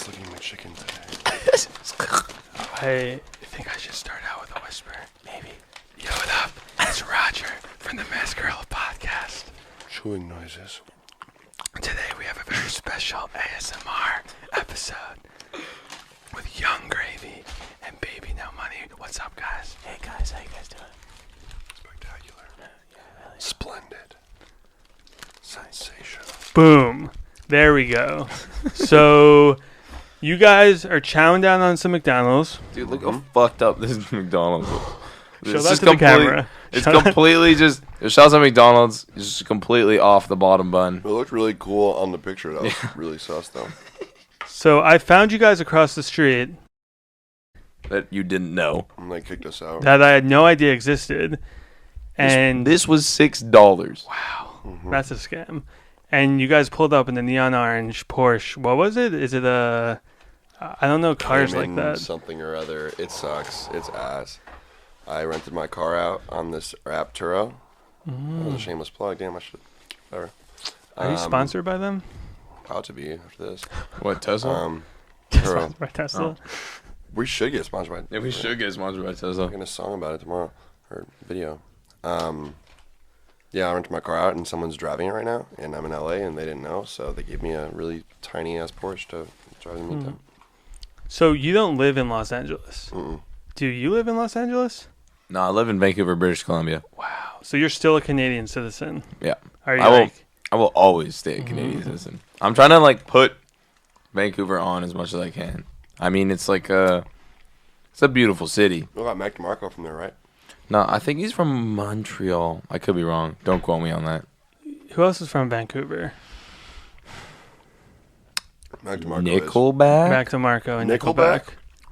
best looking McChicken today. I think I should start out with a whisper. Maybe. Yo, what up? It's Roger from the Mascarilla Podcast. Chewing noises. Today we have a very special ASMR episode with Young Gravy and Baby No Money. What's up, guys? Hey guys, how you guys doing? Spectacular. Really. Splendid. Sensational. Boom. There we go. So, you guys are chowing down on some McDonald's. Dude, look how fucked up this McDonald's is. Show that to the camera. It's completely just... It shows at McDonald's. It's just completely off the bottom bun. It looked really cool on the picture. That was really sus, though. So, I found you guys across the street That you didn't know. And they kicked us out. that I had no idea existed. And This was $6. wow, that's a scam. And you guys pulled up in the neon orange Porsche. What was it? Is it a... I don't know cars like Cayman that. Something or other. It sucks. It's ass. I rented my car out on this Rapturo. That was a shameless plug. Damn, I should... Whatever. Are you sponsored by them? About to be after this. What, Tesla? Turo. Sponsored by Tesla? We should get sponsored by... Yeah, we should get sponsored by I'm Tesla. making a song about it tomorrow. Or video. Yeah, I rented my car out and someone's driving it right now. And I'm in LA and they didn't know. So they gave me a really tiny ass Porsche to drive and meet them. So you don't live in Los Angeles. Mm-mm. Do you live in Los Angeles? No, I live in Vancouver, British Columbia. Wow. So you're still a Canadian citizen. Yeah. Are you I will always stay a Canadian citizen. I'm trying to put Vancouver on as much as I can. I mean, it's it's a beautiful city. We got Mac DeMarco from there, right? No, I think he's from Montreal. I could be wrong. Don't quote me on that. Who else is from Vancouver? Mac DeMarco Nickelback? Mac DeMarco and Nickelback? Nickelback.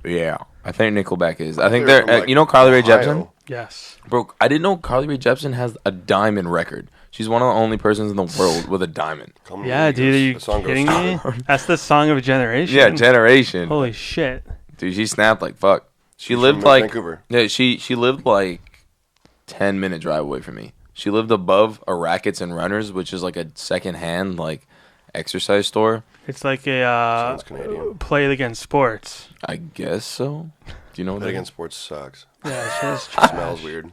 Yeah. I think Nickelback is. I thought think they were they're... from, you know Carly Rae Ohio. Jepsen? Yes. Bro, I didn't know Carly Rae Jepsen has a diamond record. She's one of the only persons in the world with a diamond. Come Yeah, on, dude, are you the song goes kidding me? That's the song of a generation. Yeah, generation. Holy shit. Dude, she snapped like fuck. She She's lived from Vancouver. Yeah, she lived 10-minute drive away from me. She lived above a Rackets and Runners, which is a secondhand exercise store. It's like Sounds a Canadian. play it against sports. I guess so. Do you know what That that against sports sucks. Yeah, it's just It smells weird.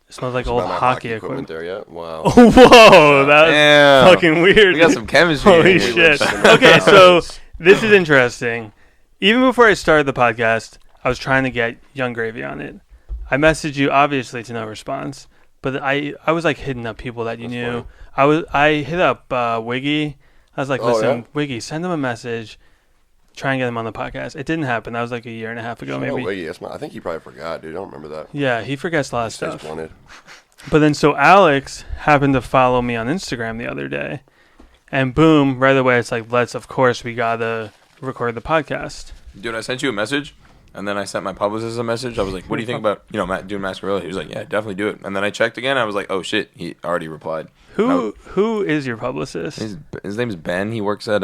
It smells like Just old bought my hockey equipment equipment. there yet? Wow. Whoa, that was Damn. fucking weird. We got some chemistry. Holy in here. shit. Okay, so this is interesting. Even before I started the podcast, I was trying to get Young Gravy on it. I messaged you, obviously, to no response. But I was hitting up people that you knew. I hit up Wiggy. I was like, Oh, listen, yeah? Wiggy, send him a message. Try and get him on the podcast. It didn't happen. That was a year and a half ago, Oh, maybe. wait, yes, I think he probably forgot, dude. I don't remember that. Yeah, he forgets a lot of He stays stuff. blunted. But then so Alex happened to follow me on Instagram the other day. And boom, right away it's of course we gotta record the podcast. Dude, I sent you a message, and then I sent my publicist a message. I was like, what do you think about doing Mascarilla? He was like, yeah, definitely do it. And then I checked again. I was like, oh shit, he already replied. Who is your publicist? His name's Ben. He works at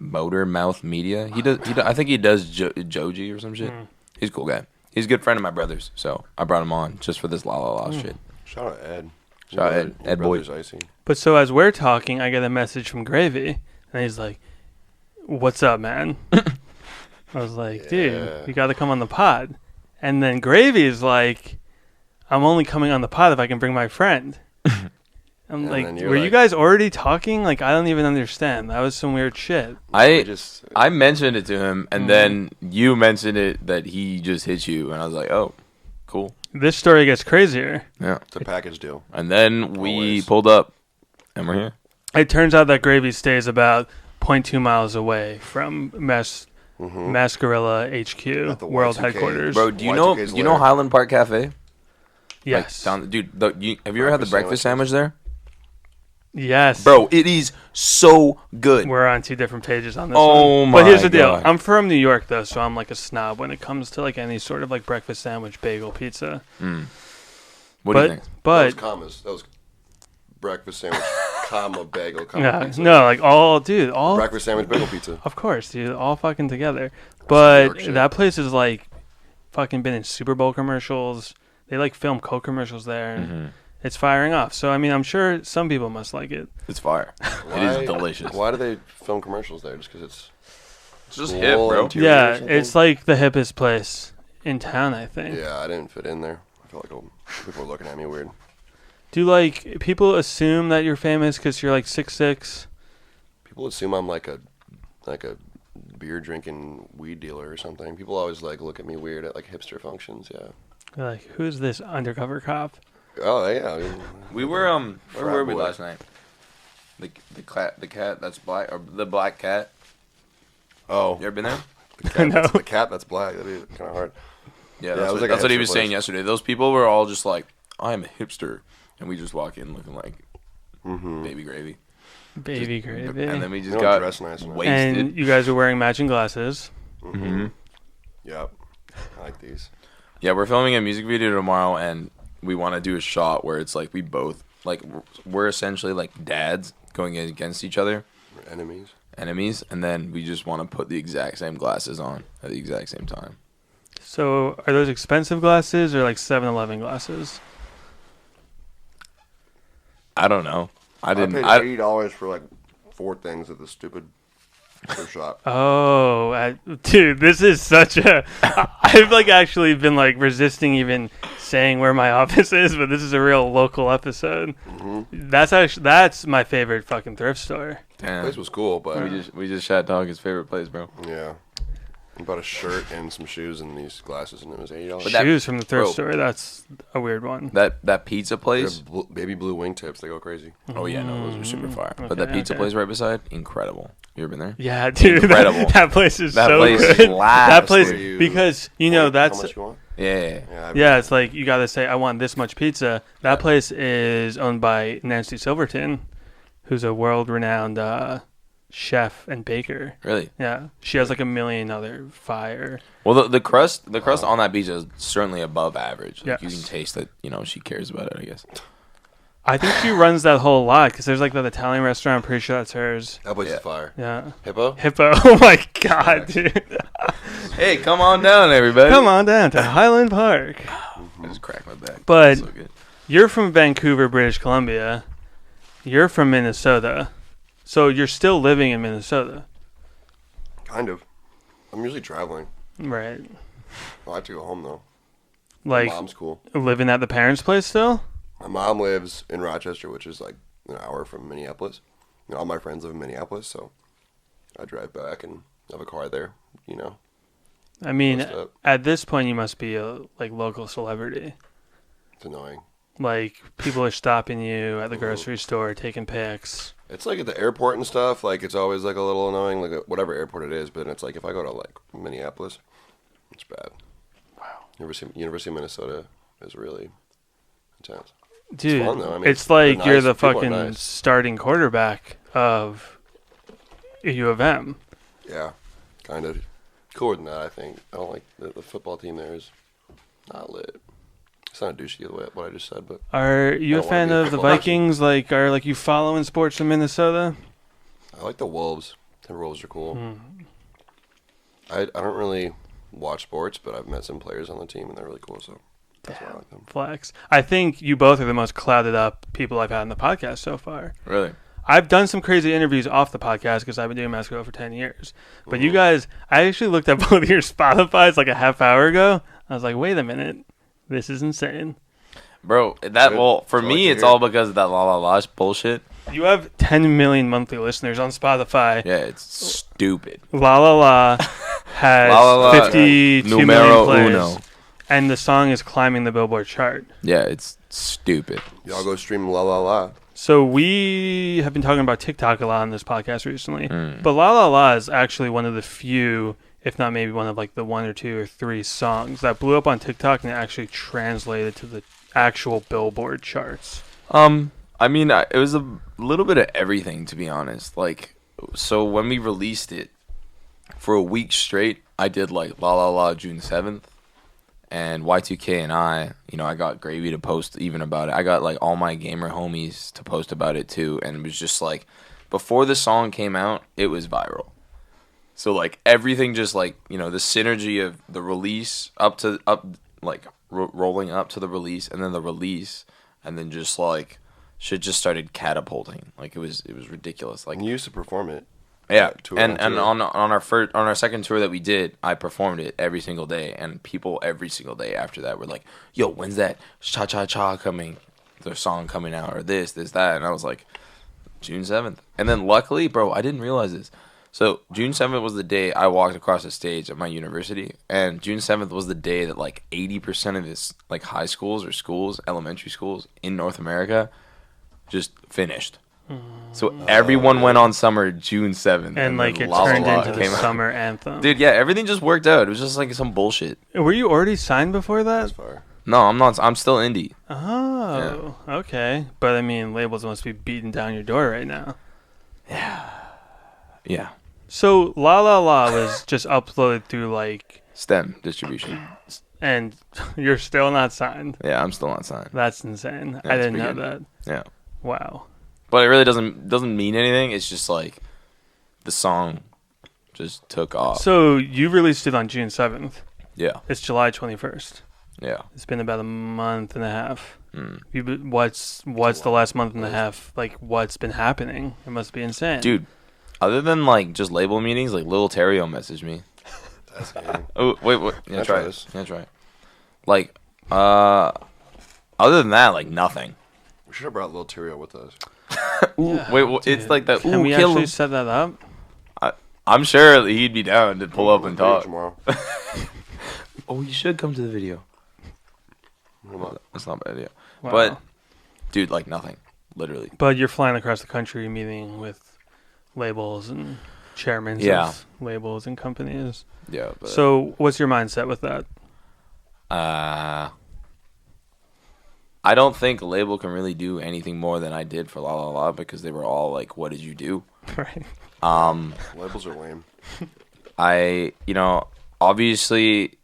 Motor Mouth Media. He does. I think he does Joji or some shit. He's a cool guy. He's a good friend of my brother's, so I brought him on just for this Lalala shit. Shout out Ed. Shout out Ed boy. Brother's icy. But so as we're talking, I get a message from Gravy, and he's like, "What's up, man?" I was like, "Dude, you got to come on the pod." And then Gravy is like, "I'm only coming on the pod if I can bring my friend." I'm And like, then you're were you like- guys already talking? I don't even understand. That was some weird shit. I mentioned it to him, and then you mentioned it that he just hit you, and I was like, oh, cool. This story gets crazier. Yeah. It's a package deal. And then we Always. pulled up, and we're here. It turns out that Gravy stays about 0.2 miles away from Mascarilla HQ, At the World Y2K. Headquarters. Bro, do you Y2K's know lair. Highland Park Cafe? Yes. Have you ever had the Breakfast breakfast sandwich there? Yes. Bro, it is so good. We're on two different pages on this Oh one. my But here's the deal. God. I'm from New York, though, so I'm a snob when it comes to any sort of breakfast sandwich, bagel, pizza. What do you think? That was But commas. That was breakfast sandwich, comma, bagel, comma, yeah, pizza. no, all Breakfast sandwich, bagel, pizza. of course, dude, all fucking together. New But York shit. that place is fucking been in Super Bowl commercials. They film Coke commercials there. And it's firing off. So I mean, I'm sure some people must like it. It's fire. It is delicious. Why do they film commercials there? Just because it's It's just Cool hip, bro. interior or Yeah, something? it's like the hippest place in town, I think. Yeah, I didn't fit in there. I feel like people were looking at me weird. Do like people assume that you're famous because you're like 6'6"? People assume I'm like a beer drinking weed dealer or something. People always like look at me weird at like hipster functions. Yeah. You're like, who's this undercover cop? Oh yeah. I mean, We were where were we boy. last night? The cat that's black, or the black cat. oh, You ever been there? No. the cat that's black. That'd be kind of hard. Yeah, Yeah, that's, it was what, like a that's what he hipster was saying place. yesterday. Those people were all just like, "I'm a hipster," and we just walk in looking like baby gravy. Baby gravy. And then we They just don't got dress nice enough. wasted. And you guys are wearing matching glasses. Yep. I like these. Yeah, we're filming a music video tomorrow, and we want to do a shot where it's like we both like we're essentially like dads going against each other, We're enemies, and then we just want to put the exact same glasses on at the exact same time. So are those expensive glasses or like 7-Eleven glasses? I don't know. I didn't. paid I, $80 for like 4 things at the stupid thrift shop. Oh, dude, this is such a... I've like actually been like resisting even saying where my office is, but this is a real local episode. That's my favorite fucking thrift store. The damn. place was cool, but We just shot dog his favorite place, bro. yeah. I bought a shirt and some shoes and these glasses, and it was $80. But that- Shoes from the thrift bro. store, that's a weird one. That pizza They're place. baby blue wingtips. They go crazy. Oh yeah, no, those are super fire. But Okay, that pizza okay. place right beside, incredible. You ever been there? Yeah, dude, Incredible. that place is That so place good. slaps, That place, dude. because, you know, How that's... much you want? Yeah. Yeah, it's like you gotta say, I want this much pizza. That place is owned by Nancy Silverton, who's a world-renowned chef and baker. Really? Yeah, she has like a million other fire. Well, the crust on that pizza is certainly above average. Like, you Yes. can taste that. You know, she cares about it. I guess. I think she runs that whole lot because there's like that Italian restaurant. I'm pretty sure that's hers. That place Yeah. is fire. Yeah, Hippo? Hippo. Oh my god, dude! Hey, come on down, everybody. Come on down to Highland Park. I just cracked my back. But- So good. You're from Vancouver, British Columbia. You're from Minnesota, so you're still living in Minnesota, Kind of. I'm usually traveling. right? I like to go home, though. Like My mom's cool. living at the parents' place still. My mom lives in Rochester, which is like an hour from Minneapolis. You know, all my friends live in Minneapolis, so I drive back and have a car there, you know. I mean, Post up. at this point, you must be a like local celebrity. It's annoying. Like people are stopping you at the grocery store, taking pics. It's like at the airport and stuff, like it's always like a little annoying, like whatever airport it is, but it's like if I go to like Minneapolis, it's bad. Wow. University of Minnesota is really intense. Dude, fun, though. I mean, it's like they're you're nice. the People are fucking nice. starting quarterback of U of M. Yeah, kind of. Cooler than that, I think. I don't like the football team there is not lit. It's not douchey the way what I just said, but Are you a don't wanna fan be a of the football team. Vikings? Like, are like you following sports in Minnesota? I like the Wolves. Timberwolves are cool. Hmm. I don't really watch sports, but I've met some players on the team and they're really cool, so that's why I like them. Flex. I think you both are the most clouded up people I've had on the podcast so far. Really? I've done some crazy interviews off the podcast because I've been doing basketball for 10 years. But you guys, I actually looked at both of your Spotify's like a half hour ago. I was like, wait a minute. This is insane. Bro, Good. well, for So me, like it's to all hear. because of that la bullshit. You have 10 million monthly listeners on Spotify. Yeah, it's stupid. Lalala has Lalala, 52 million numero plays. uno. And the song is climbing the Billboard chart. Yeah, it's stupid. Y'all go stream La. So we have been talking about TikTok a lot on this podcast recently. Mm. But La La La is actually one of the few, if not maybe one of like the 1 or 2 or 3 songs that blew up on TikTok and actually translated to the actual Billboard charts. I mean, it was a little bit of everything, to be honest. Like, so when we released it, for a week straight, I did like La La La June 7th. And Y2K and I got Gravy to post even about it. I got like all my gamer homies to post about it too. And it was just like, before the song came out, it was viral. So like everything just like, the synergy of the release rolling up to the release and then the release and then just like shit just started catapulting. Like it was ridiculous. Like And you used to perform it Yeah, tour and tour. on our second tour that we did, I performed it every single day, and people every single day after that were like, "Yo, when's that Cha Cha Cha coming? Their song coming out, or this, that?" And I was like, June 7th. And then luckily, bro, I didn't realize this. So June 7th was the day I walked across the stage at my university, and June 7th was the day that like 80% of this like high schools or schools, elementary schools in North America, just finished. So everyone went on summer June 7th. And like then it La La turned La into the came out. summer anthem. Dude, yeah, everything just worked out. It was just like some bullshit. Were you already signed before That's that? far. No, I'm not. I'm still indie. Oh, okay. But I mean, labels must be beating down your door right now. Yeah. So La La La was just uploaded through like, STEM distribution. and you're still not signed. Yeah, I'm still not signed. That's insane. Yeah, I it's didn't know pretty that. Yeah. Wow. But it really doesn't mean anything. It's just like the song just took off. So you released it on June 7th. Yeah. It's July 21st. Yeah. It's been about a month and a half. Mm. What's the last month and a half, like, what's been happening? It must be insane. Dude, other than like just label meetings, like Lil Terrio messaged me. That's game. Oh, wait. Yeah, I'll try try it. this. Yeah, try it. Like, other than that, like nothing. We should have brought Lil Terrio with us. Ooh, Yeah, wait, dude. it's like that. Can Ooh, we kill actually him. set that up? I'm sure he'd be down to pull up and talk. Tomorrow. Oh, you should come to the video. Come on. That's not a bad idea. Wow. But, dude, like nothing. Literally. But you're flying across the country meeting with labels and chairmen Yeah. of labels and companies. Yeah. But, So what's your mindset with that? I don't think a label can really do anything more than I did for La La La because they were all like, "What did you do?" Right. Labels are lame. Obviously,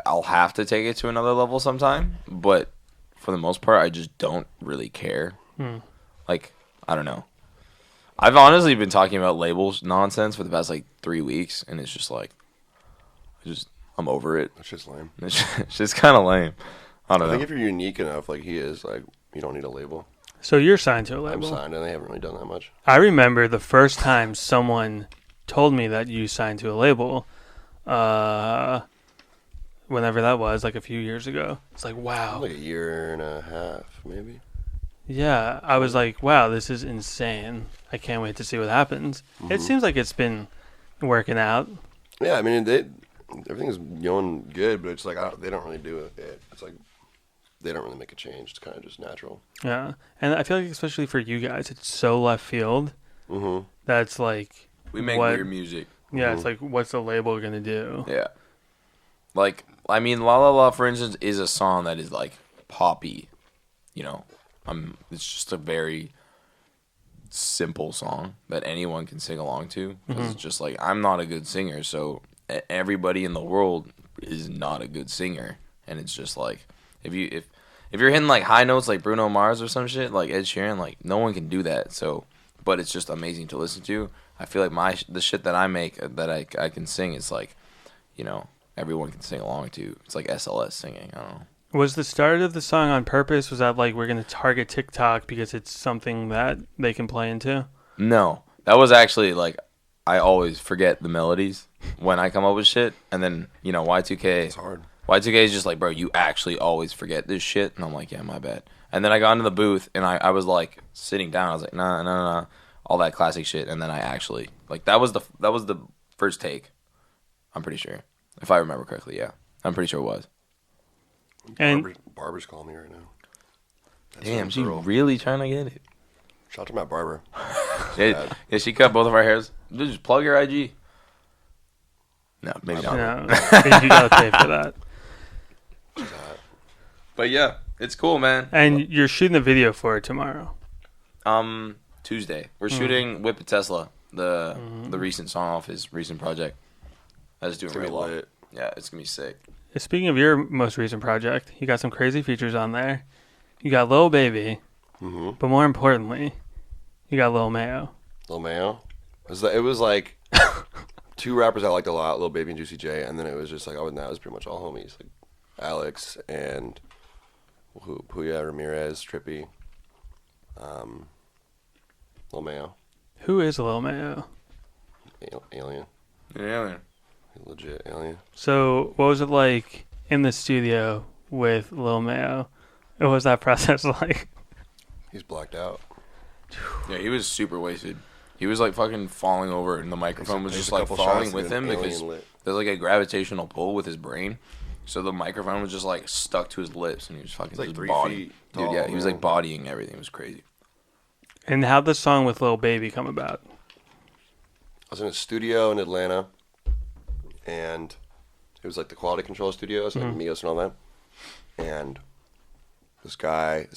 I'll have to take it to another level sometime, but for the most part, I just don't really care. Like, I don't know. I've honestly been talking about labels nonsense for the past like 3 weeks, and it's just like, I'm over it. That's just lame. It's just kind of lame. I don't I know. think if you're unique enough, like he is, like you don't need a label. So you're signed to a I'm label. signed, and they haven't really done that much. I remember the first time someone told me that you signed to a label, whenever that was, like a few years ago. It's like, wow. Like a year and a half, maybe. Yeah, I was like, wow, this is insane. I can't wait to see what happens. It seems like it's been working out. Yeah, I mean, everything's going good, but it's like they don't really do it. It's like they don't really make a change. It's kind of just natural. Yeah, and I feel like especially for you guys, it's so left field. Mm-hmm. That's like, We make weird music. yeah, it's like, what's the label gonna do? Yeah. Like, I mean, La La La, for instance, is a song that is like poppy. You know, it's just a very simple song that anyone can sing along to. 'Cause it's just like, I'm not a good singer, so everybody in the world is not a good singer, and it's just like, if you're hitting like high notes like Bruno Mars or some shit like Ed Sheeran, like no one can do that. So, but it's just amazing to listen to. I feel like the shit that I make that I can sing is like, you know, everyone can sing along to. It's like SLS singing. I don't know. Was the start of the song on purpose? Was that like, we're gonna target TikTok because it's something that they can play into? No, that was actually like, I always forget the melodies when I come up with shit, and then you know Y2K. It's hard. Y2K is just like, bro, you actually always forget this shit, and I'm like, yeah, my bad. And then I got into the booth, and I was like sitting down. I was like, nah, all that classic shit, and then I actually like that was the first take. I'm pretty sure, if I remember correctly. Yeah, I'm pretty sure it was. And Barber's calling me right now. That's Damn, my she girl. really trying to get it. Shout out to my barber. Yeah, she cut both of our hairs. Just plug your IG. No, maybe not. no, you gotta pay for that. But yeah, it's cool, man. And you're shooting a video for it tomorrow. Tuesday we're shooting Whip a Tesla, the recent song off his recent project. That's doing It's gonna real be well. lit. Yeah, it's gonna be sick. Speaking of your most recent project, you got some crazy features on there. You got Lil Baby, but more importantly, you got Lil Mayo. Lil Mayo. It was like two rappers I liked a lot, Lil Baby and Juicy J, and then it was just like, oh, now it's pretty much all homies, like Alex and Puya Ramirez, Trippy, Lil Mayo. Who is Lil Mayo? Alien. Yeah. Legit alien. So, what was it like in the studio with Lil Mayo? What was that process like? He's blacked out. Yeah, he was super wasted. He was like fucking falling over, and the microphone was just like falling with him because there's like a gravitational pull with his brain. So the microphone was just like stuck to his lips, and he was fucking like just 3 bodying. feet tall, Dude, yeah, he was man. like bodying everything. It was crazy. And how'd the song with Lil Baby come about? I was in a studio in Atlanta, and it was like the quality control studio, so like Migos and all that. And this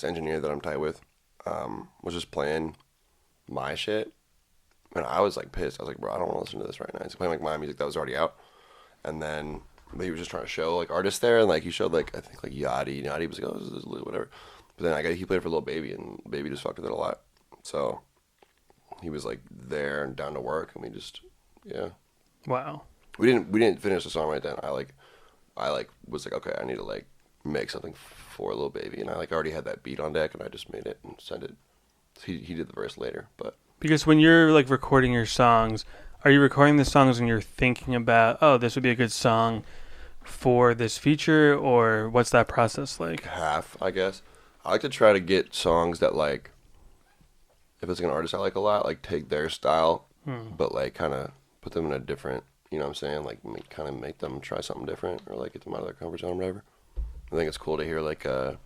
engineer that I'm tight with, was just playing my shit. And I was like pissed. I was like, bro, I don't want to listen to this right now. He's playing like my music that was already out. And then he was just trying to show like artists there, and like he showed like I think like Yachty. Yachty was like, oh, this is whatever. But then he played for Lil Baby, and Baby just fucked with it a lot. So he was like there and down to work, and we just Wow. We didn't finish the song right then. I was like, okay, I need to like make something for Lil Baby, and I like already had that beat on deck, and I just made it and sent it. He did the verse later, but Because when you're like recording your songs, are you recording the songs when you're thinking about, oh, this would be a good song for this feature, or what's that process like? half, I guess. I like to try to get songs that like, if it's like an artist I like a lot, like take their style, but like kind of put them in a different, you know what I'm saying? Like kind of make them try something different, or like get them out of their comfort zone or whatever. I think it's cool to hear like I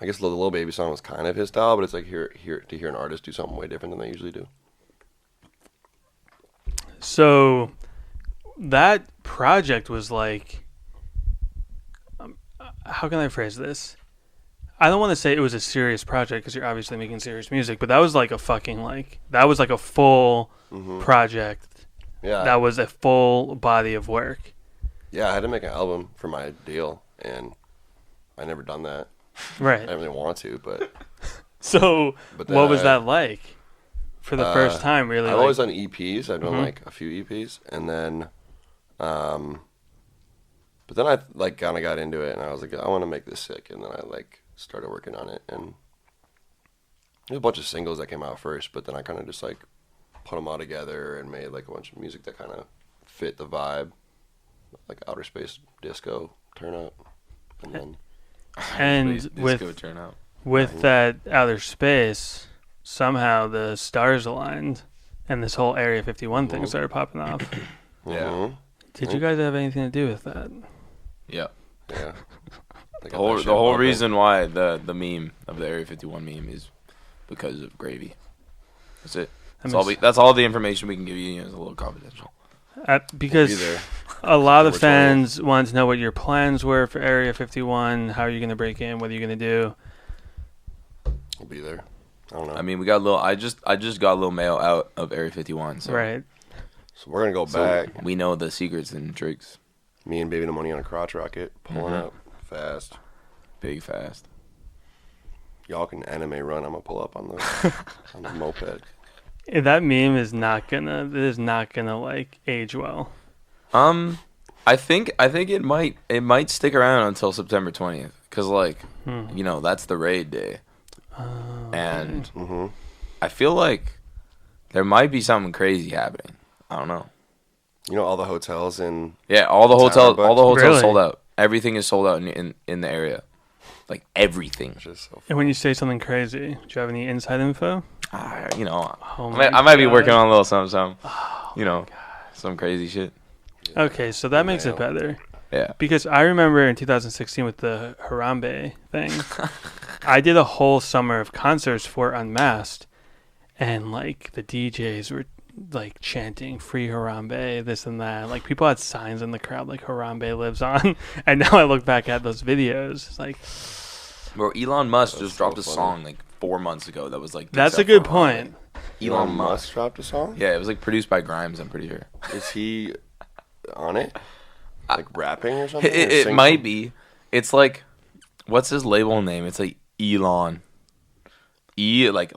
guess the Lil Baby song was kind of his style, but it's like to hear an artist do something way different than they usually do. So that project was like, how can I phrase this? I don't want to say it was a serious project because you're obviously making serious music, but that was like a fucking that was like a full project. Yeah. That was a full body of work. Yeah, I had to make an album for my deal, and I never done that. Right. I didn't really want to, but So But what was then that like for the first time? Really, I've always done EPs. I've done like a few EPs, and then, but then I like kind of got into it, and I was like, I want to make this sick, and then I like started working on it, and there's a bunch of singles that came out first, but then I kind of just like put them all together and made like a bunch of music that kind of fit the vibe, like outer space disco turn up, and then and Disco turn out. with that outer space, somehow the stars aligned, and this whole Area 51 thing started popping off. Yeah. Did you guys have anything to do with that? Yeah. yeah. The whole reason why the meme of the Area 51 meme is because of Gravy. That's it. That's all the information we can give you. It's a little confidential. Because a lot of fans wanted to know what your plans were for Area 51. How are you going to break in? What are you going to do? I'll be there. I don't know. I mean, we got a little. I just got a little mail out of Area 51. So. Right. So we're gonna go back. We know the secrets and tricks. Me and Baby No Money on a crotch rocket, pulling up fast, big fast. Y'all can anime run. I'm gonna pull up on the moped. That meme is not gonna like age well. I think it might stick around until September 20th, cause like that's the raid day, and I feel like there might be something crazy happening. I don't know. You know all the hotels in all the hotels Really? sold out. Everything is sold out in the area, like everything. Just so And when you say something crazy, do you have any inside info? I might be working on a little something. Some crazy shit. Okay, so that makes it better. Yeah. Because I remember in 2016 with the Harambe thing, I did a whole summer of concerts for Unmasked, and like the DJs were like chanting "Free Harambe," this and that. Like people had signs in the crowd like "Harambe lives on," and now I look back at those videos, it's like, bro, Elon Musk just dropped a funny. song like 4 months ago that was like. that's a good point. Elon Musk dropped a song? Yeah, it was like produced by Grimes. I'm pretty sure. Is he on it? Like rapping or something? It might be. It's like, what's his label name? It's like Elon. Like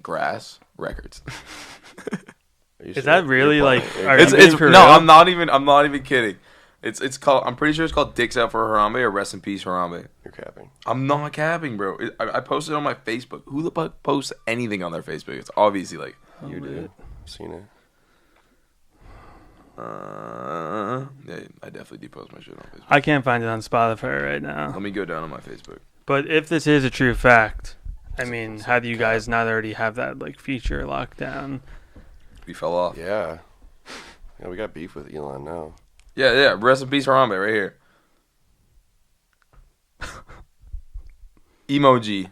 grass records. Is that really like? Are It's you being for no, real? I'm not even kidding. It's called. I'm pretty sure it's called "Dicks Out for Harambe" or "Rest in Peace Harambe." You're capping. I'm not capping, bro. I posted it on my Facebook. Who the fuck posts anything on their Facebook? It's obviously like You do. Seen it. Yeah, I definitely do post my shit on Facebook. I can't find it on Spotify right now. Let me go down on my Facebook. But if this is a true fact, I mean, how do you guys not already have that like feature locked down? We fell off. Yeah. Yeah, we got beef with Elon now. Yeah. Rest in peace, Harambe, right here. Emoji.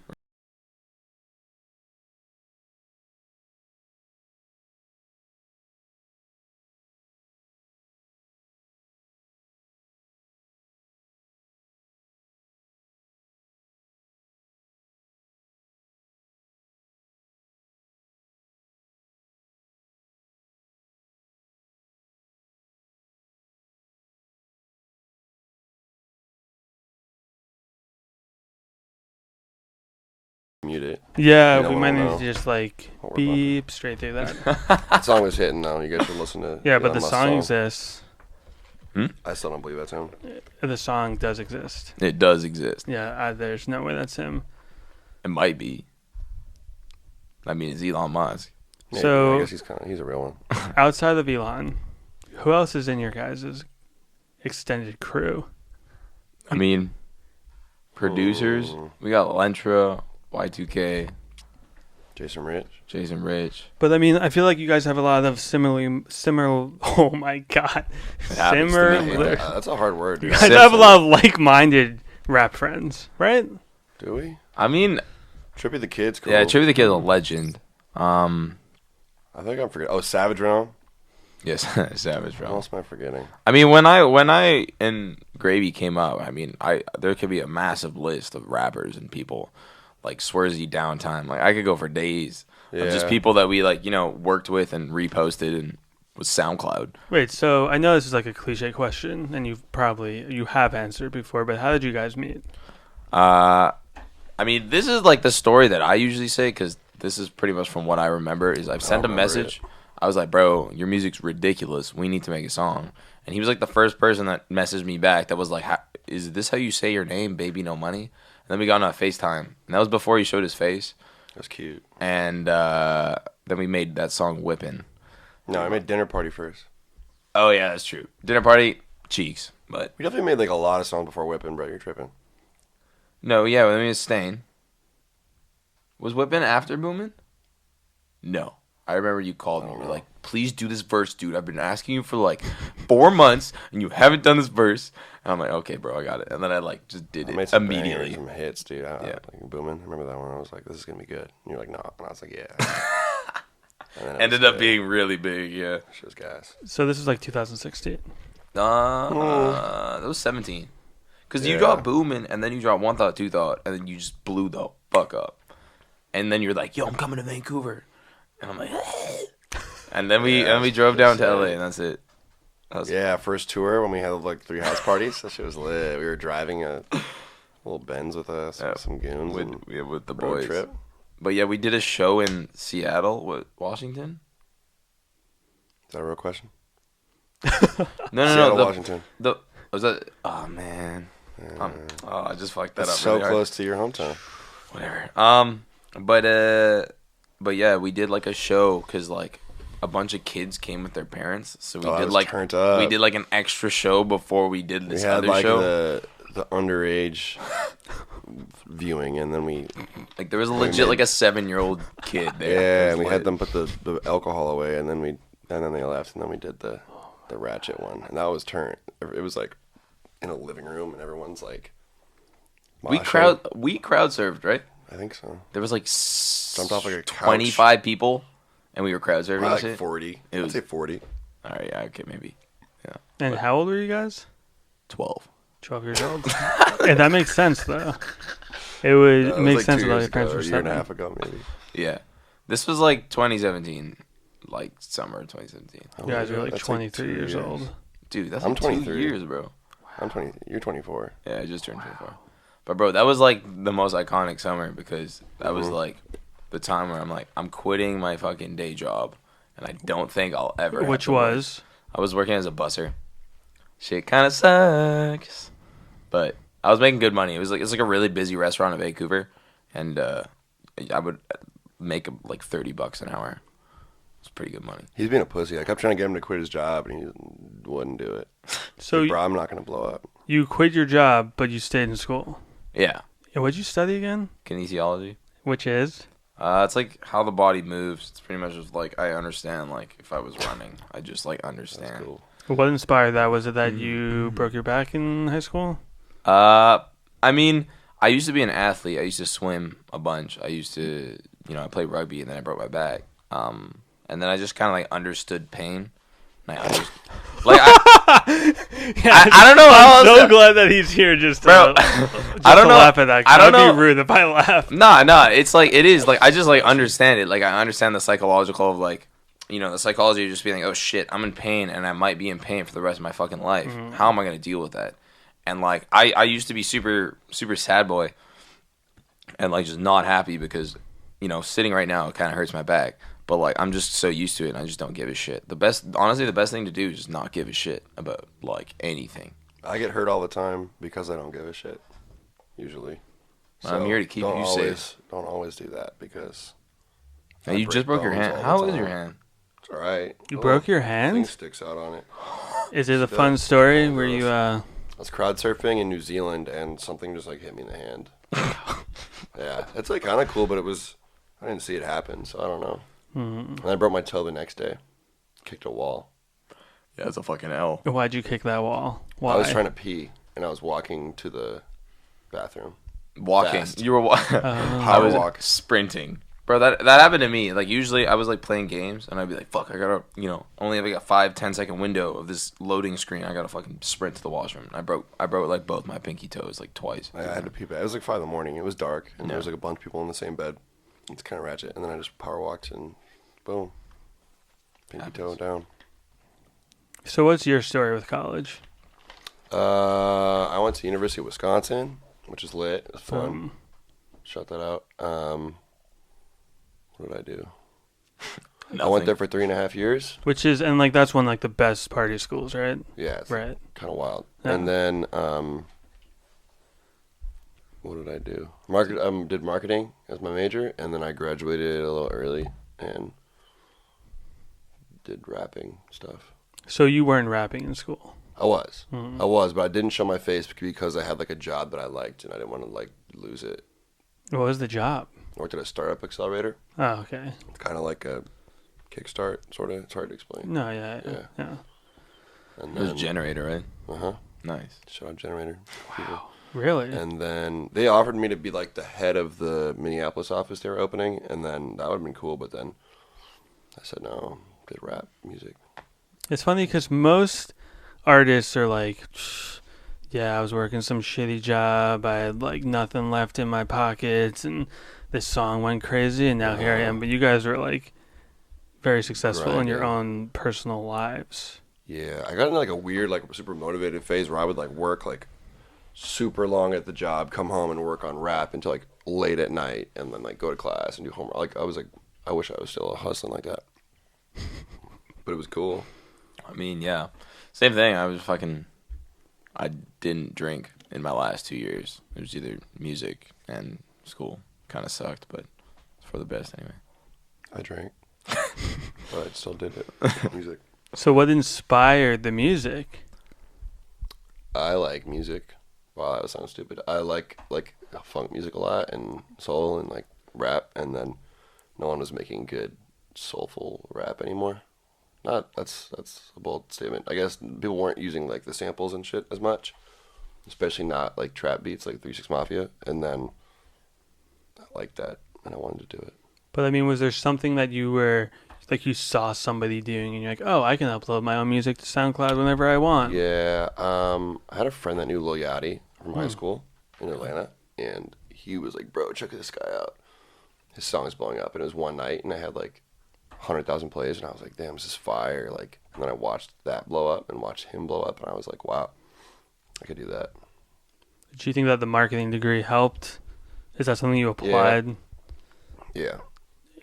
Mute it. Yeah, You know we what might I'll need know. to just like What we're beep straight through that. That song was hitting now. You guys should listen to Yeah, but Elon the Musk's song exists. I still don't believe that's him. The song does exist. It does exist. Yeah, there's no way that's him. It might be. I mean, it's Elon Musk. Maybe. So- I guess he's a real one. Outside of Elon, who else is in your guys' extended crew? I mean, producers. We got Lentra, Y2K, Jason Rich. Jason Rich. But I mean, I feel like you guys have a lot of similar. Oh my god, It happens to me. similar. That's a hard word. You Dude. guys have a lot of like-minded rap friends, right? Do we? I mean, Trippy the Kid's cool. yeah, Trippy the Kid's a legend. I think I'm forgetting. Oh, Savage Realm. Yes, Savage, What bro. else am I forgetting? I mean, when I and Gravy came up, I mean, there could be a massive list of rappers and people like Swersy Downtime. Like I could go for days of just Yeah. people that we like, worked with and reposted and with SoundCloud. Wait, so I know this is like a cliche question, and you have answered before, but how did you guys meet? I mean, this is like the story that I usually say because this is pretty much from what I remember. Is I've sent a remember message. I was like, bro, your music's ridiculous. We need to make a song. And he was like the first person that messaged me back that was like, is this how you say your name, Baby No Money? And then we got on a FaceTime. And that was before he showed his face. That's cute. And then we made that song Whippin'. No, I made Dinner Party first. Oh, yeah, that's true. Dinner Party, Cheeks. But We definitely made like a lot of songs before Whippin', bro. You're tripping. no, yeah, I mean, it's Stain. Was Whippin' after Boomin'? No. I remember you called me. You were like, please do this verse, dude. I've been asking you for like 4 months, and you haven't done this verse. And I'm like, okay, bro, I got it. And then I like just did I it made some immediately. bangers, some hits, dude. Yeah. Like booming. I remember that one. I was like, this is gonna be good. And you're like, no. And I was like, yeah. And then it Ended was up good. being really big, yeah. Shit was gas. So this is like 2016. That was 17. Because you Yeah. dropped Boomin', and then you dropped One Thought, Two Thought, and then you just blew the fuck up. And then you're like, yo, I'm coming to Vancouver. And I'm like, and then we drove down to LA, and that's it. That was Yeah, first tour when we had like 3 house parties. That shit was lit. We were driving a little Benz with us, Yeah, with some goons, with, and yeah, with the road boys. trip. But yeah, we did a show in Seattle, Washington? Is that a real question? No, Seattle, no. Washington. Was that? Oh man. I just fucked that That's up. so really hard. close to your hometown. Whatever. But yeah, we did like a show because like a bunch of kids came with their parents, so we Oh, that did was like turned up. we did like an extra show before we did We this had other like show. the underage viewing, and then we Like there was legit like a 7-year-old kid there. It yeah, was and we lit. had them put the alcohol away, and then they left, and then we did the ratchet one, and that was turned. It was like in a living room, and everyone's like We moshing. crowd served, right? I think so. There was like Jumped off like a couch. 25 people, and we were crowd serving. Probably and like shit. 40. It I'd was- say 40. All right, yeah, okay, maybe And how old were you guys? 12. 12 years old. Yeah, that makes sense though. It would That was make like sense 2 if years your parents ago, were or a year and a 7. half ago, maybe. Yeah, this was like 2017, like summer 2017. You guys are like That's 23 2 years old. Dude, that's I'm like 2 23. years, bro. I'm 20. You're 24. Yeah, I just turned 24. But bro, that was like the most iconic summer because that was like the time where I'm like, I'm quitting my fucking day job, and I don't think I'll ever. have Which to work. was I was working as a busser. shit kind of sucks. But I was making good money. It's like a really busy restaurant in Vancouver, and I would make like $30 an hour. It's pretty good money. He's being a pussy. I kept trying to get him to quit his job, and he wouldn't do it. So, like, bro, I'm not going to blow up. You quit your job, but you stayed in school. Yeah. And what'd you study again? Kinesiology. Which is? It's like how the body moves. It's pretty much just like I understand. Like if I was running, I just like understand. That's cool. What inspired that? Was it that you broke your back in high school? I mean, I used to be an athlete. I used to swim a bunch. I used to, I played rugby, and then I broke my back. And then I just kind of like understood pain. And I don't know how I'm so glad that he's here just to, I don't know. Laugh at that. I don't know. Be rude if I laugh. Nah. It's like it is like I just like understand it. Like I understand the psychological of like, the psychology of just being like, oh shit, I'm in pain and I might be in pain for the rest of my fucking life. Mm-hmm. How am I gonna deal with that? And like I used to be super super sad boy, and like just not happy because sitting right now it kind of hurts my back. But, like, I'm just so used to it, and I just don't give a shit. Honestly, the best thing to do is just not give a shit about, like, anything. I get hurt all the time because I don't give a shit, usually. So I'm here to keep you safe. Don't always do that because... Now, you just broke your hand. How is your hand? It's all right. You broke your hand? Thing sticks out on it. Is it a fun story where you... I was crowd surfing in New Zealand, and something just, like, hit me in the hand. Yeah, it's, like, kind of cool, but I didn't see it happen, so I don't know. Mm-hmm. And I broke my toe the next day. Kicked a wall. Yeah, it's a fucking L. Why'd you kick that wall? Why? I was trying to pee, and I was walking to the bathroom. Walking? Fast. You were I was sprinting. Bro, that happened to me. Like, usually I was, like, playing games, and I'd be like, fuck, I gotta, only have like a 5-10 second window of this loading screen. I gotta fucking sprint to the washroom. And I broke, like, both my pinky toes, like, twice. I had to pee bad. It was, like, 5 a.m. It was dark, and there was, like, a bunch of people in the same bed. It's kind of ratchet. And then I just power walked, and boom. Pinky toe down. So what's your story with college? I went to University of Wisconsin, which is lit. It was fun. Shut that out. What did I do? I went there for 3.5 years. Which is, and like that's one like the best party schools, right? Yeah, it's right. Kind of wild. Yeah. And then what did I do? Did marketing as my major, and then I graduated a little early and did rapping stuff. So you weren't rapping in school? I was. Mm-hmm. I was, but I didn't show my face because I had like a job that I liked, and I didn't want to like lose it. What was the job? I worked at a startup accelerator. Oh, okay. It's kind of like a Kickstart, sort of. It's hard to explain. No, yeah. And it was a generator, right? Uh-huh. Nice. Shout out generator. Wow. People. Really? And then they offered me to be like the head of the Minneapolis office they were opening, and then that would have been cool, but then I said no, good rap music. It's funny because most artists are like, yeah, I was working some shitty job, I had like nothing left in my pockets, and this song went crazy, and now here I am. But you guys are like very successful in your own personal lives. Yeah, I got in like a weird, like super motivated phase where I would like work like super long at the job, come home and work on rap until like late at night, and then like go to class and do homework. Like I was like, I wish I was still hustling like that, but it was cool. I mean, yeah, same thing. I didn't drink in my last 2 years. It was either music and school. Kind of sucked, but it's for the best anyway. I drank, but I still did it. Music. So what inspired the music? I like music. Wow, that sounds stupid. I like funk music a lot, and soul, and like rap, and then no one was making good soulful rap anymore. That's a bold statement. I guess people weren't using like the samples and shit as much, especially not like trap beats like 3 6 Mafia, and then I liked that and I wanted to do it. But I mean, was there something that you were like you saw somebody doing and you're like, oh, I can upload my own music to SoundCloud whenever I want? Yeah, I had a friend that knew Lil Yachty from high school in Atlanta, and he was like, bro, check this guy out. His song is blowing up, and it was one night, and I had like 100,000 plays, and I was like, damn, this is fire. Like, and then I watched that blow up and watched him blow up, and I was like, wow, I could do that. Did you think that the marketing degree helped? Is that something you applied? Yeah.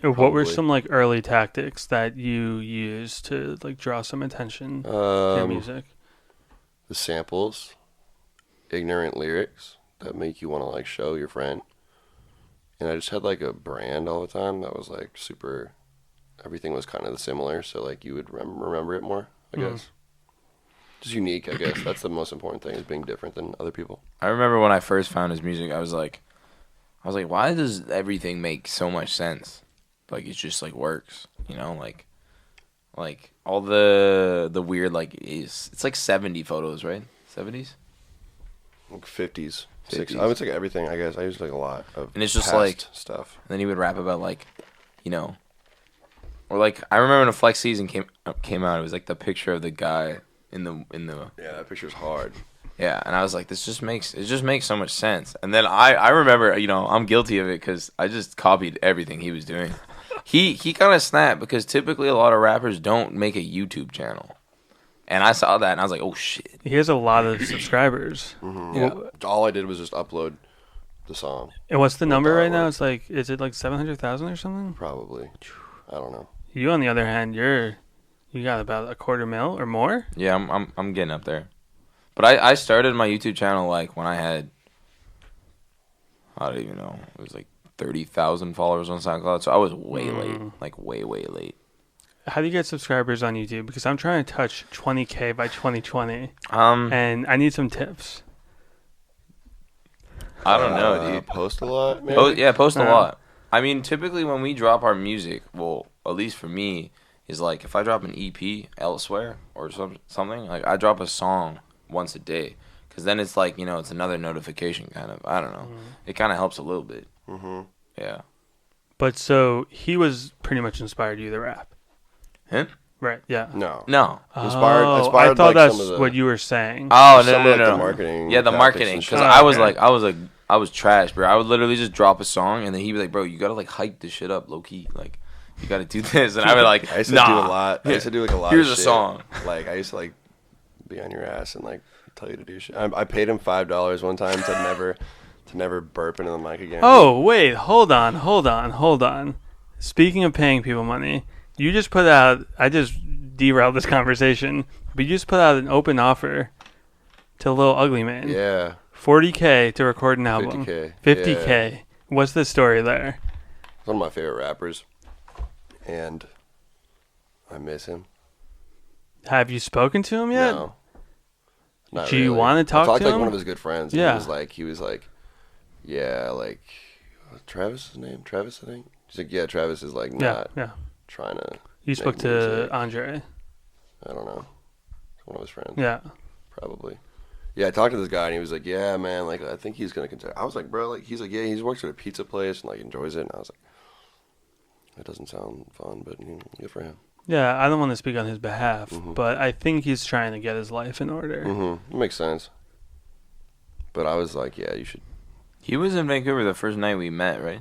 What were some like early tactics that you used to like draw some attention to your music? the samples, ignorant lyrics that make you want to like show your friend. And I just had like a brand all the time that was like super. Everything was kind of similar, so like you would remember it more, I guess. Just unique, I guess. That's the most important thing, is being different than other people. I remember when I first found his music, I was like, why does everything make so much sense? Like, it just like works, you know, like all the weird like it's like 70 photos, right? 70s, like 50s. 60s. I would say everything. I guess I used like a lot of. And it's just past like stuff. And then he would rap about like, you know. Or like I remember when a Flex Season came out, it was like the picture of the guy in the yeah, that picture's hard. Yeah, and I was like, it just makes so much sense. And then I remember, you know, I'm guilty of it because I just copied everything he was doing. He kind of snapped because typically a lot of rappers don't make a YouTube channel, and I saw that and I was like, oh shit. He has a lot of subscribers. Mm-hmm. Yeah, all I did was just upload the song. And what's the number right now? It's like, is it like 700,000 or something? Probably. I don't know. You, on the other hand, you got about $250,000 or more. Yeah, I'm getting up there. But I started my YouTube channel like when I had, I don't even know, it was like 30,000 followers on SoundCloud. So I was way late, like way late. How do you get subscribers on YouTube? Because I'm trying to touch 20K by 2020, and I need some tips. I don't know, dude. Post a lot, maybe? Post a lot. I mean, typically when we drop our music, well, at least for me, is like if I drop an EP elsewhere or something, like I drop a song once a day, because then it's like, you know, it's another notification kind of. I don't know. It kind of helps a little bit. Yeah. But so he was pretty much inspired you to rap. Him? Right. Yeah. No. Inspired I thought like that's some of the, what you were saying. Oh no. The marketing. Yeah, the marketing. Because I was trash, bro. I would literally just drop a song, and then he'd be like, "Bro, you gotta like hype this shit up, low key. Like, you gotta do this." And I would like, I used to do a lot. I used to do like a lot. Here's of a shit. song. Like I used to like be on your ass and like tell you to do shit. I paid him $5 one time to never burp into the mic again. Oh wait, hold on. Speaking of paying people money, you just put out. I just derailed this conversation, but you just put out an open offer to Lil Ugly Man. Yeah. $40K to record an album. 50K. 50K. Yeah. What's the story there? One of my favorite rappers, and I miss him. Have you spoken to him yet? No. Not Do really. you want to talk to him? I talked to like him? one of his good friends. Yeah. He was like, yeah, like, Travis' name? Travis, I think? He's like, yeah, Travis is like not trying to. You spoke to music. Andre. I don't know. One of his friends. Yeah. Probably. Yeah, I talked to this guy and he was like, yeah, man, like I think he's gonna continue. I was like, bro, like he's like, yeah, he works at a pizza place and like enjoys it. And I was like, that doesn't sound fun, but good for him. Yeah, I don't want to speak on his behalf, but I think he's trying to get his life in order. It makes sense. But I was like, yeah, you should. He was in Vancouver the first night we met, right?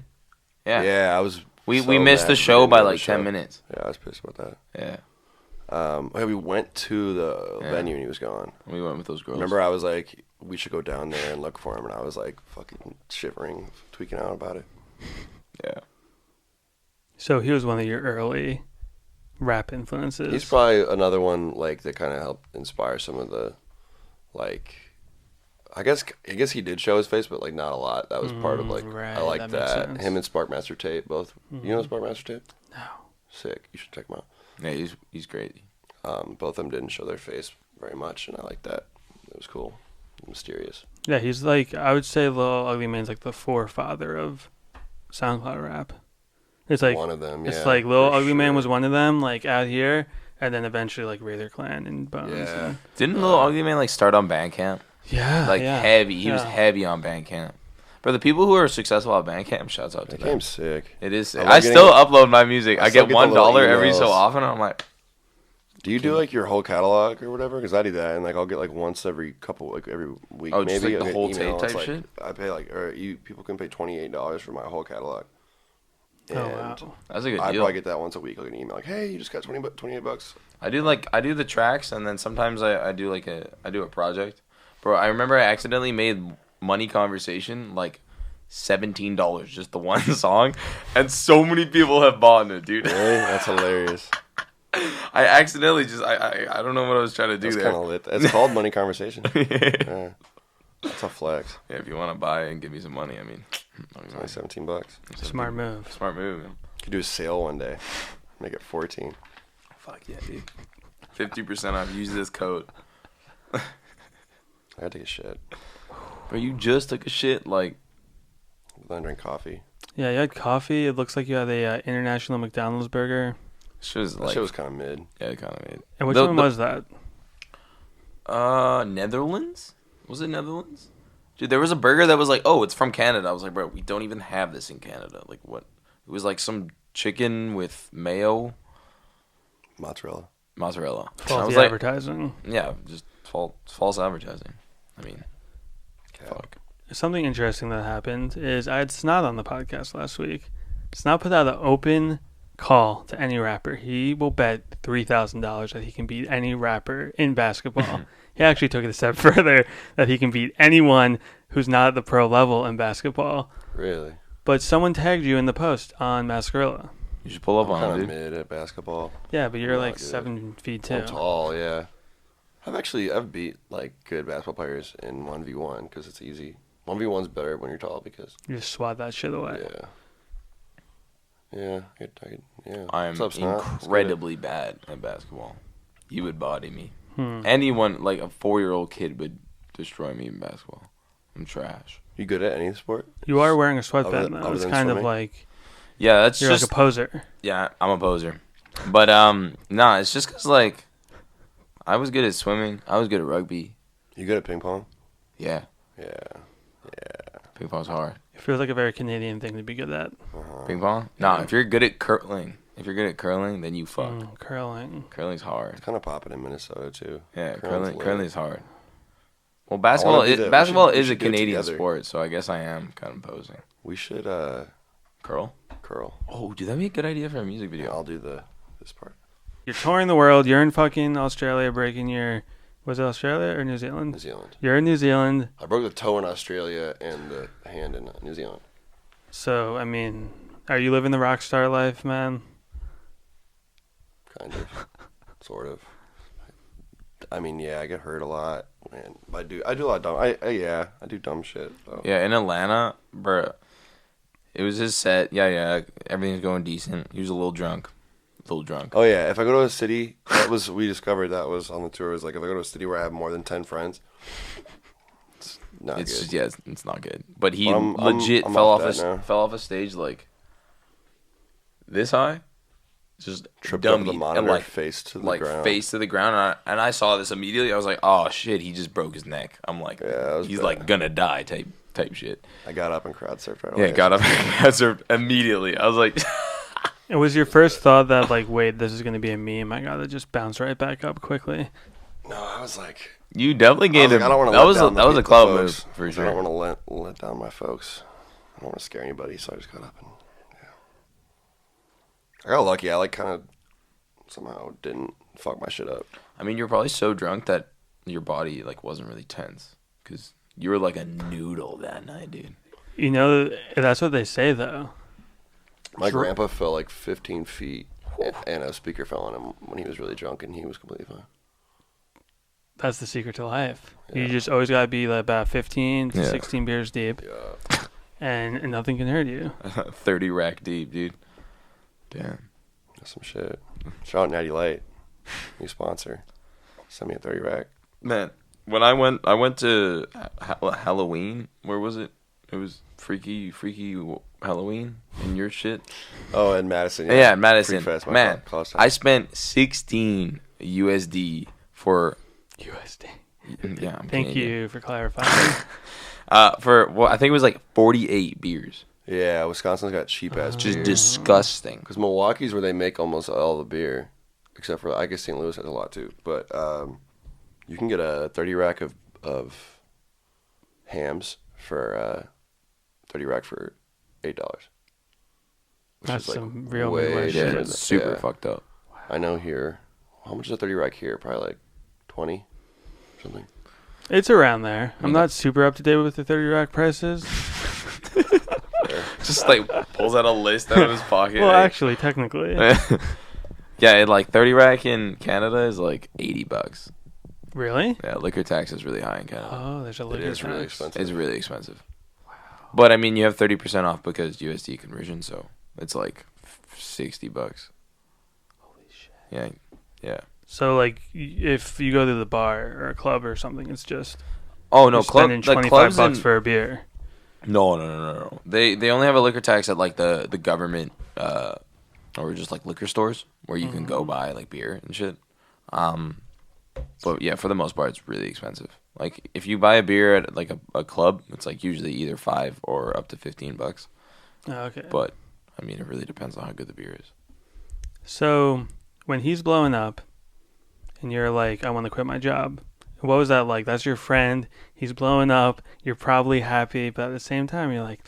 Yeah. Yeah, I was. We missed the show by like 10 minutes. Yeah, I was pissed about that. Yeah. We went to the venue and he was gone. We went with those girls. Remember, I was like, we should go down there and look for him, and I was like, fucking shivering, tweaking out about it. Yeah. So he was one of your early rap influences. He's probably another one like that kind of helped inspire some of the, like, I guess he did show his face, but like not a lot. That was part of like right, I like that. Him and Sparkmaster Tape both. You know Sparkmaster Tape? No. Sick. You should check him out. Yeah, he's great. Both of them didn't show their face very much, and I like that. It was cool, mysterious. Yeah, he's like, I would say Lil Ugly Man's like the forefather of SoundCloud rap. It's like one of them. Yeah, it's like Lil Ugly Man was one of them, like out here, and then eventually like Raider Clan and Bones. Yeah. And, Didn't Lil Ugly Man like start on Bandcamp? Yeah. Like heavy. He was heavy on Bandcamp. But the people who are successful at Bandcamp, shouts out to them. Bandcamp's sick. It is sick. I still upload my music. I get $1 every so often. I'm like, do you do like your whole catalog or whatever? Because I do that, and like I'll get like once every couple, like every week. Oh, maybe just like the whole tape type like, shit. I pay like, or people can pay $28 for my whole catalog. And wow. That's a good deal. I probably get that once a week. I'll get an email like, "Hey, you just got $28." I do the tracks, and then sometimes I do a project. Bro, I remember I accidentally made Money Conversation like $17 just the one song, and so many people have bought it, dude. Really? That's hilarious. I accidentally just I don't know what I was trying to do That's there. kind of lit. It's called money conversation. Yeah. That's a flex. Yeah, if you want to buy and give me some money, It's only $17. Smart move. Smart move. Man. Could do a sale one day. Make it 14. Fuck yeah, dude. 50% off. Use this code. I gotta take a shit. Bro, you just took a shit like. Then I drink coffee. Yeah, you had coffee. It looks like you had a international McDonald's burger. Shit was That shit was kind of mid. Yeah, kind of mid. And which one was that? Netherlands? Was it Netherlands? Dude, there was a burger that was like, oh, it's from Canada. I was like, bro, we don't even have this in Canada. Like, what? It was like some chicken with mayo. Mozzarella. And I Faulty was like, advertising. yeah, just false advertising. I mean, fuck. Something interesting that happened is I had Snot on the podcast last week. Snot put out an open call to any rapper. He will bet $3,000 that he can beat any rapper in basketball. He actually took it a step further, that he can beat anyone who's not at the pro level in basketball. Really? But someone tagged you in the post on Mascarilla. You should pull up on I'm it, kind of dude. mid at basketball. Yeah, but you're Not like good. 7 feet 2. I'm tall, yeah. I've beat like good basketball players in 1v1 because it's easy. 1v1's better when you're tall because You just swat that shit away. yeah. Yeah. I am What's up, Snot? incredibly bad at basketball. You would body me. Hmm. Anyone, like a 4-year-old kid, would destroy me in basketball. I'm trash. You good at any sport? You are wearing a Other sweatband, than- though. other It's than kind of swimming? like Yeah, that's you're just like a poser. yeah. I'm a poser, but nah. It's just cause like I was good at swimming. I was good at rugby. You good at ping pong? Yeah, Yeah. ping pong's hard. It feels like a very Canadian thing to be good at. Ping pong? Nah. If you're good at curling, then you fuck. Curling. Curling's hard. It's kind of popping in Minnesota too. Yeah, Curling's lit. curling's hard. Well, I basketball wanna do that. basketball We is should a do it Canadian together. sport, so I guess I am kind of posing. We should Curl? curl. Oh, dude, that'd be a good idea for a music Yeah, video. I'll do this part. You're touring the world. You're in fucking Australia breaking your... Was it Australia or New Zealand? New Zealand. You're in New Zealand. I broke the toe in Australia and the hand in New Zealand. So, I mean, are you living the rock star life, man? Kind of. Sort of. I mean, yeah, I get hurt a lot. And I do a lot of dumb. I do dumb shit. So. Yeah, in Atlanta, bro, it was his set. Yeah, everything's going decent. He was a little drunk. Oh yeah, if I go to a city, we discovered that was on the tour. Was like if I go to a city where I have more than 10 friends, it's not good. It's just, it's not good. But he But I'm legit I'm fell off off that now. fell off a stage like this high, just Tripped over the dummied monitor, and like face to the ground. face to the ground. And I saw this immediately. I was like, oh shit, he just broke his neck. I'm like, Yeah, that was he's bad. like gonna die type shit. I got up and crowd surfed right away. Yeah, got up and served immediately. I was like, It was your first thought that, like, wait, this is going to be a meme. I got to just bounce right back up quickly. No, I was like, you definitely I, gave was like, him. I don't want to That let was down that was a the club folks. move for I sure. don't want to let down my folks. I don't want to scare anybody, so I just got up and I got lucky. I like kind of somehow didn't fuck my shit up. I mean, you're probably so drunk that your body like wasn't really tense because you were like a noodle that night, dude. You know, that's what they say, though. My grandpa fell like 15 feet, and a speaker fell on him when he was really drunk, and he was completely fine. That's the secret to life. Yeah. You just always got to be like about 15 to Yeah. 16 beers deep, Yeah. and nothing can hurt you. 30 rack deep, dude. Damn. That's some shit. Shout out Natty Light, new sponsor. Send me a 30 rack. Man, when I went to Halloween. Where was it? It was freaky Halloween and your shit. Oh, in Madison. Yeah, Madison. Freak Fest, my Man, college time. I spent 16 USD for. USD. Yeah, I'm Thank Canadian. you for clarifying. For I think it was like 48 beers. Yeah, Wisconsin's got cheap ass Just beer. disgusting. Because Milwaukee's where they make almost all the beer, except for I guess St. Louis has a lot too. But you can get a 30 rack of hams for 30 rack for $8. That's some real way Midwest Yeah, shit. cheaper it's than- super yeah. fucked up. I know here. How much is a 30 rack here? Probably like 20 or something. It's around there. I'm not super up to date with the 30 rack prices. Just like pulls out a list out of his pocket. Well, actually, technically. Yeah, like 30 rack in Canada is like $80. Really? Yeah, liquor tax is really high in Canada. Oh, there's a liquor tax. Really expensive. It's really expensive. Wow. But I mean, you have 30% off because USD conversion, so it's like $60. Holy shit. Yeah, yeah. So like, if you go to the bar or a club or something, it's just you're spending $25 for a beer. No. They only have a liquor tax at like the government or just like liquor stores where you can go buy like beer and shit. But yeah, for the most part, it's really expensive. Like if you buy a beer at like a club, it's like usually either $5 or up to $15. Oh, okay. But I mean, it really depends on how good the beer is. So when he's blowing up, and you're like, I want to quit my job. What was that like? That's your friend. He's blowing up. You're probably happy, but at the same time, you're like,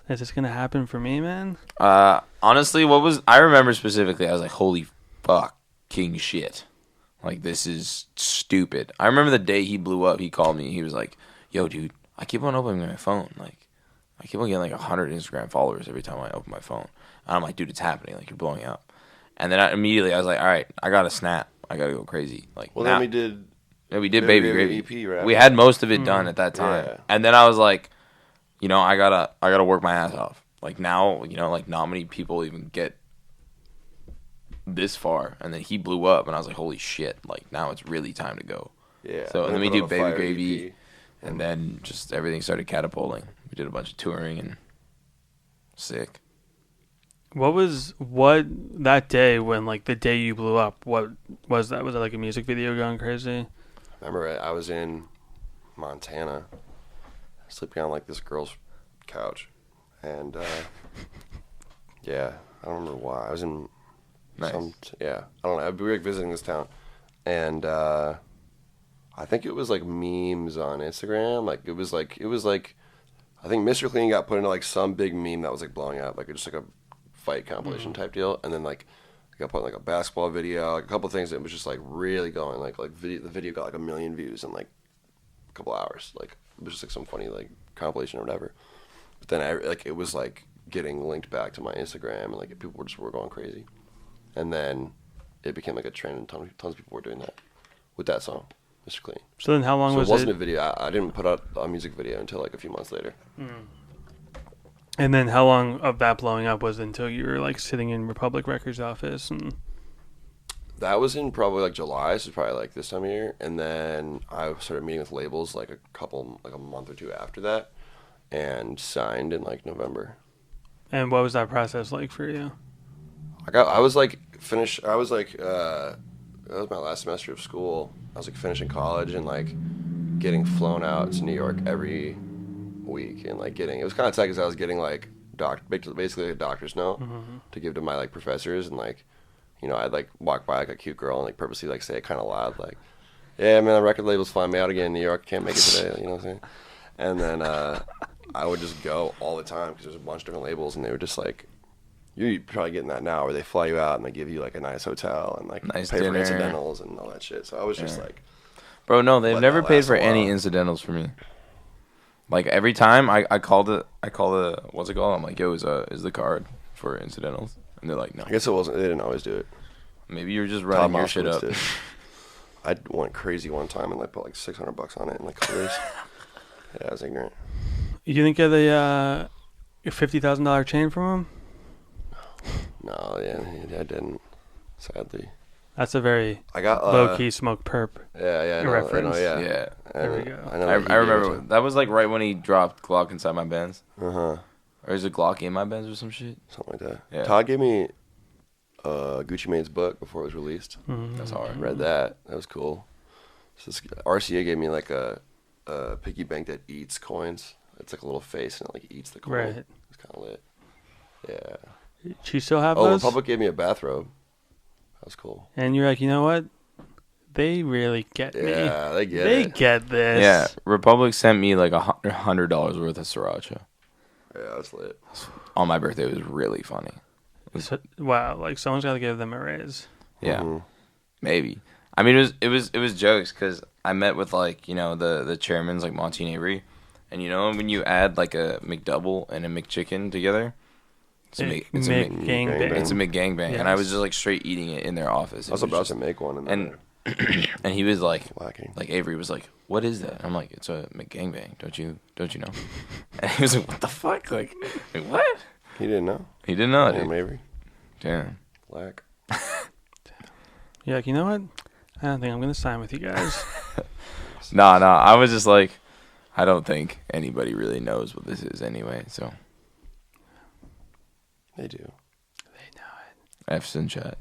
is this gonna happen for me, man? Honestly, I remember specifically, I was like, holy fucking shit. Like, this is stupid. I remember the day he blew up, he called me. He was like, yo, dude, I keep on opening my phone. Like, I keep on getting like 100 Instagram followers every time I open my phone. And I'm like, dude, it's happening. Like, you're blowing up. And then immediately I was like, all right, I got to snap. I got to go crazy. Like, well, then we did... Yeah, we did Baby Gravy. EP, right? We had most of it done at that time. Yeah. And then I was like, you know, I gotta work my ass off. Like now, you know, like not many people even get this far. And then he blew up and I was like, holy shit, like now it's really time to go. Yeah. So and then we do Baby Gravy EP. and then just everything started catapulting. We did a bunch of touring and sick. What that day when like the day you blew up? What was that? Was it like a music video going crazy? I remember I was in Montana, sleeping on like this girl's couch, and yeah, I don't remember why. I was in Nice. I don't know. We were like, visiting this town, and I think it was like memes on Instagram. Like it was like I think Mr. Clean got put into like some big meme that was like blowing up, like just like a fight compilation type deal, and then like I got put in like a basketball video, like a couple of things that was just like really going like the video got like 1 million views in like a couple hours. Like it was just like some funny like compilation or whatever. But then it was like getting linked back to my Instagram and like people were going crazy, and then it became like a trend and tons of people were doing that with that song, Mr. Clean. So then how long was it? Wasn't a video. I didn't put out a music video until like a few months later. And then how long of that blowing up was until you were like sitting in Republic Records office? And that was in probably like July, so probably like this time of year. And then I started meeting with labels like a month or two after that, and signed in like November. And what was that process like for you? I was like finished. I was like that was my last semester of school. I was like finishing college and like getting flown out to New York every week, and like it was kind of tight because I was getting like basically a doctor's note to give to my like professors, and like, you know, I'd like walk by like a cute girl and like purposely like say it kind of loud, like, yeah man, the record label's flying me out again in New York, can't make it today, you know what I'm saying? And then I would just go all the time because there's a bunch of different labels, and they were just like, you're probably getting that now, where they fly you out and they give you like a nice hotel and like nice pay dinner. for incidentals and all that shit. So I was just like, bro, no, they've never paid for any incidentals for me. Like every time I call the what's it called? I'm like, yo, is the card for incidentals? And they're like, no. I guess it wasn't. They didn't always do it. Maybe you're just running your shit up. I went crazy one time and I put like $600 on it in like colors. Yeah, I was ignorant. You didn't get a $50,000 chain from him? No, yeah, I didn't. Sadly. That's a very low key smoke perp. Yeah, reference. Yeah. There we go. I remember that was like right when he dropped Glock inside my Benz. Or is it Glock in my Benz or some shit? Something like that. Yeah. Todd gave me Gucci Mane's book before it was released. That's hard. I read that. That was cool. So RCA gave me like a piggy bank that eats coins. It's like a little face and it like eats the coin. Right. It's kind of lit. Yeah. Do you still have those? Republic gave me a bathrobe. That was cool. And you're like, you know what? They really get me. Yeah, they get They it. get this. Yeah, Republic sent me like $100 worth of sriracha. Yeah, that's lit. On my birthday. It was really funny. Wow, like someone's got to give them a raise. Yeah, maybe. I mean, it was jokes because I met with like, you know, the chairmans like Monty and Avery, and you know when you add like a McDouble and a McChicken together, It's a McGangbang. It's a McGangbang, Yes. and I was just like straight eating it in their office. I was about to make one, and and he was like, lacking. like Avery was like, "What is that?" I'm like, "It's a McGangbang. Don't you know?" And he was like, "What the fuck? Like what?" He didn't know. He didn't know. Damn, Dude. Avery. Damn. Black. You're like, you know what? I don't think I'm gonna sign with you guys. Nah. I was just like, I don't think anybody really knows what this is anyway. So They do. They know it. F's in chat.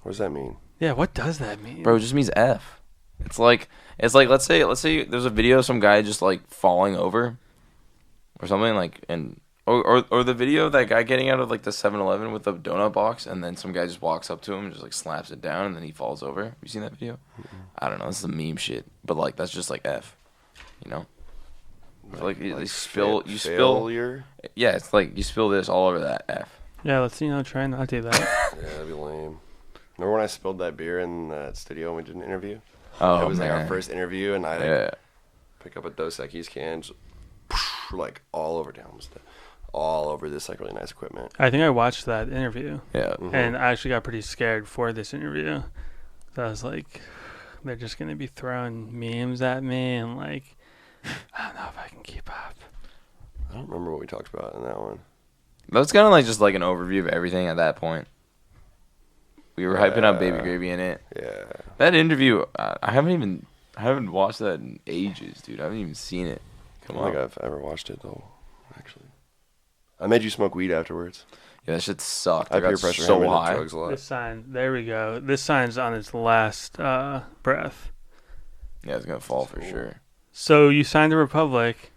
What does that mean? Yeah, what does that mean? Bro, it just means F. It's like let's say there's a video of some guy just like falling over or something like or the video of that guy getting out of like the 7-Eleven with the donut box and then some guy just walks up to him and just like slaps it down and then he falls over. Have you seen that video? I don't know. This is a meme shit, but like that's just like F, you know? Like you spill. Failure? Yeah, it's like you spill this all over that F. Yeah, let's try and not do that. Yeah, that'd be lame. Remember when I spilled that beer in that studio when we did an interview? Oh, it was like man. our first interview, and I pick up a Dos Equis can, just, like all over all over this like really nice equipment. I think I watched that interview, Yeah. and I actually got pretty scared for this interview. So I was like, they're just gonna be throwing memes at me, and like, I don't know if I can keep up. I don't remember what we talked about in that one. That's kind of like just like an overview of everything at that point. We were hyping up Baby Gravy in it. Yeah. That interview, I haven't watched that in ages, dude. I haven't even seen it. I don't think I've ever watched it though. Actually, I made you smoke weed afterwards. Yeah, that shit sucked. I got peer pressure so him into high. drugs a lot. This sign, there we go. This sign's on its last breath. Yeah, it's gonna fall for sure. So you signed the Republic.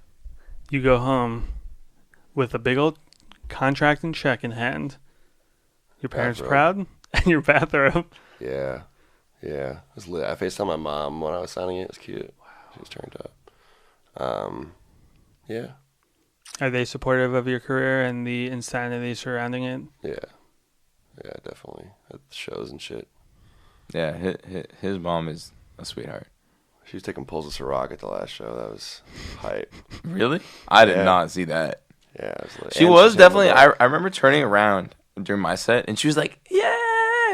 You go home with a big old contract and check in hand. Your parents Bathrobe. proud? And your bathrobe. Yeah. It was lit. I FaceTimed my mom when I was signing it. It was cute. Wow. She was turned up. Yeah. Are they supportive of your career and the insanity surrounding it? Yeah, definitely. At the shows and shit. Yeah, his mom is a sweetheart. She was taking pulls of Ciroc at the last show. That was hype. Really? I did Yeah. not see that. Yeah, it was lit. She And was she's definitely. hitting the I remember turning around during my set, and she was like, "Yeah,"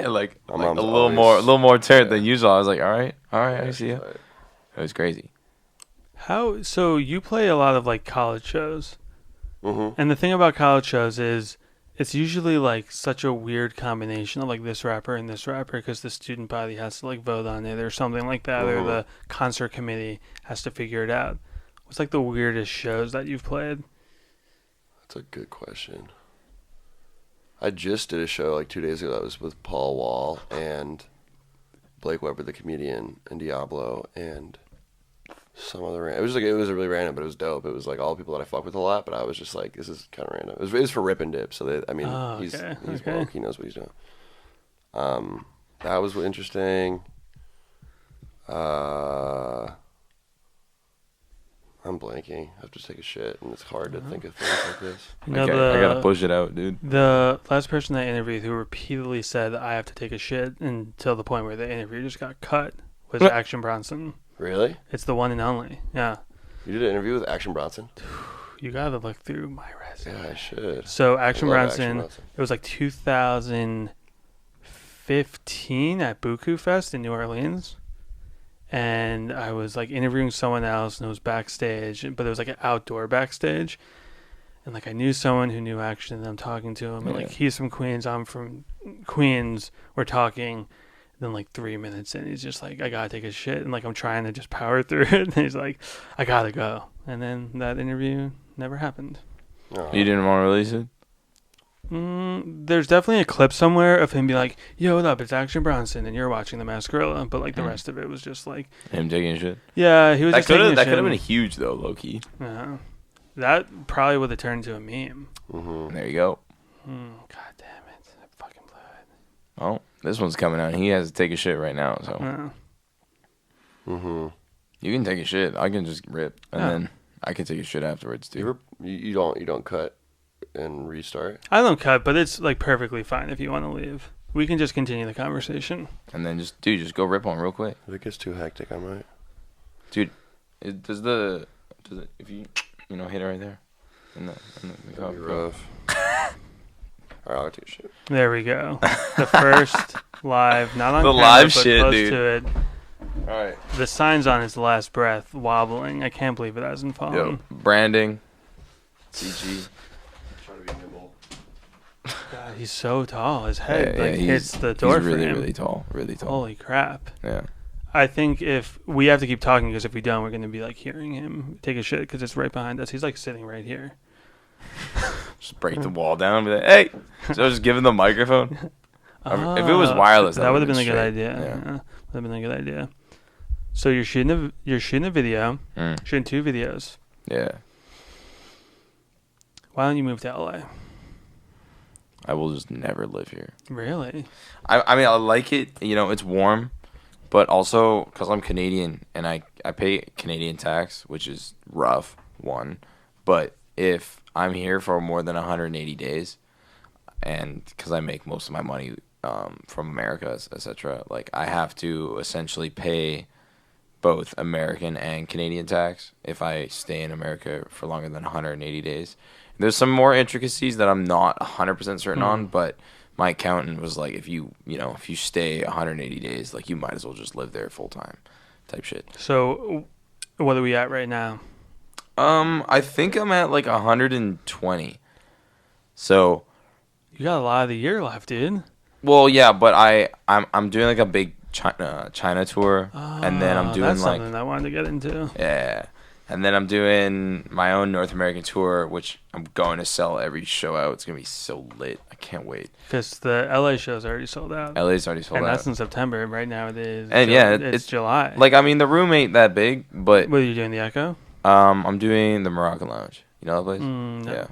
like My a mom's little more turned yeah. than usual. I was like, "All right, Yeah, I see she's you." hype. It was crazy. So you play a lot of like college shows. Mm-hmm. And the thing about college shows is it's usually like such a weird combination of like this rapper and this rapper because the student body has to like vote on it or something like that, or the concert committee has to figure it out. What's like the weirdest shows that you've played? That's a good question. I just did a show like 2 days ago that was with Paul Wall and Blake Weber, the comedian, and Diablo, and some other. It was really random, but it was dope. It was like all the people that I fuck with a lot, but I was just like, this is kind of random. It was for Rip and Dip, so he's woke. He knows what he's doing. That was interesting. I'm blanking. I have to take a shit, and it's hard to think of things like this. You know, I gotta push it out, dude. The last person I interviewed who repeatedly said I have to take a shit until the point where the interview just got cut was Action Bronson. Really? It's the one and only. Yeah. You did an interview with Action Bronson? You gotta look through my resume. Yeah, I should. So I Action love Bronson, it was like 2015 at Buku Fest in New Orleans. And I was like interviewing someone else and it was backstage, but it was like an outdoor backstage. And like I knew someone who knew Action and I'm talking to him. And like he's from Queens, I'm from Queens. We're talking. Then like 3 minutes in, he's just like, I gotta take a shit. And like I'm trying to just power through it. And he's like, I gotta go. And then that interview never happened. Oh. You didn't want to release it? There's definitely a clip somewhere of him being like, yo, what up, it's Action Bronson, and you're watching The Masked Gorilla. But like the rest of it was just like, Him taking a shit? yeah, he was That just taking a could shit. have been huge though, low key. That probably would have turned into a meme. Mm-hmm. There you go. God damn it. I fucking blew it. Well, this one's coming out. He has to take a shit right now, so. You can take a shit. I can just rip, and then I can take a shit afterwards too. You don't cut and restart? I don't cut, but it's like perfectly fine if you want to leave. We can just continue the conversation. And then just go rip on real quick. If it gets too hectic, I might. Dude, if you hit it right there. In the That'd be rough. All right, I'll take a shit. There we go. The first live, not on The camera, live but shit, close dude. to it. All right. The sign's on his last breath, wobbling. I can't believe it hasn't fallen. Yo, branding. CG. Trying to be nimble. God, he's so tall. His head Yeah, hits the door He's really, frame. really tall. Really tall. Holy crap. Yeah. I think if we have to keep talking, because if we don't, we're going to be like hearing him take a shit because it's right behind us. He's like sitting right here. Just break the wall down and be like, hey. So just give him the microphone. If it was wireless, that would have been a good straight. idea. Yeah. Yeah, would have been a good idea. So you're shooting a video, shooting 2 videos. Yeah. Why don't you move to LA? I will just never live here. Really? I mean, I like it. You know, it's warm. But also, because I'm Canadian and I pay Canadian tax, which is rough, one. But if I'm here for more than 180 days, and because I make most of my money from America, etc., like I have to essentially pay both American and Canadian tax if I stay in America for longer than 180 days. There's some more intricacies that I'm not 100% certain on, but my accountant was like, if you stay 180 days, like you might as well just live there full time, type shit. So, what are we at right now? I think I'm at like 120. So, You got a lot of the year left, dude. well, yeah, but I'm doing like a big China tour, and then I'm doing that's like something I wanted to get into. yeah, and then I'm doing my own North American tour, which I'm going to sell every show out. It's gonna be so lit. I can't wait. Because the LA show's already sold out. LA's already sold and out. that's in September. Right now it is. And yeah, it's July. Like, I mean, the room ain't that big, but What are you doing, the Echo? I'm doing the Moroccan Lounge. You know that place? No. Yeah.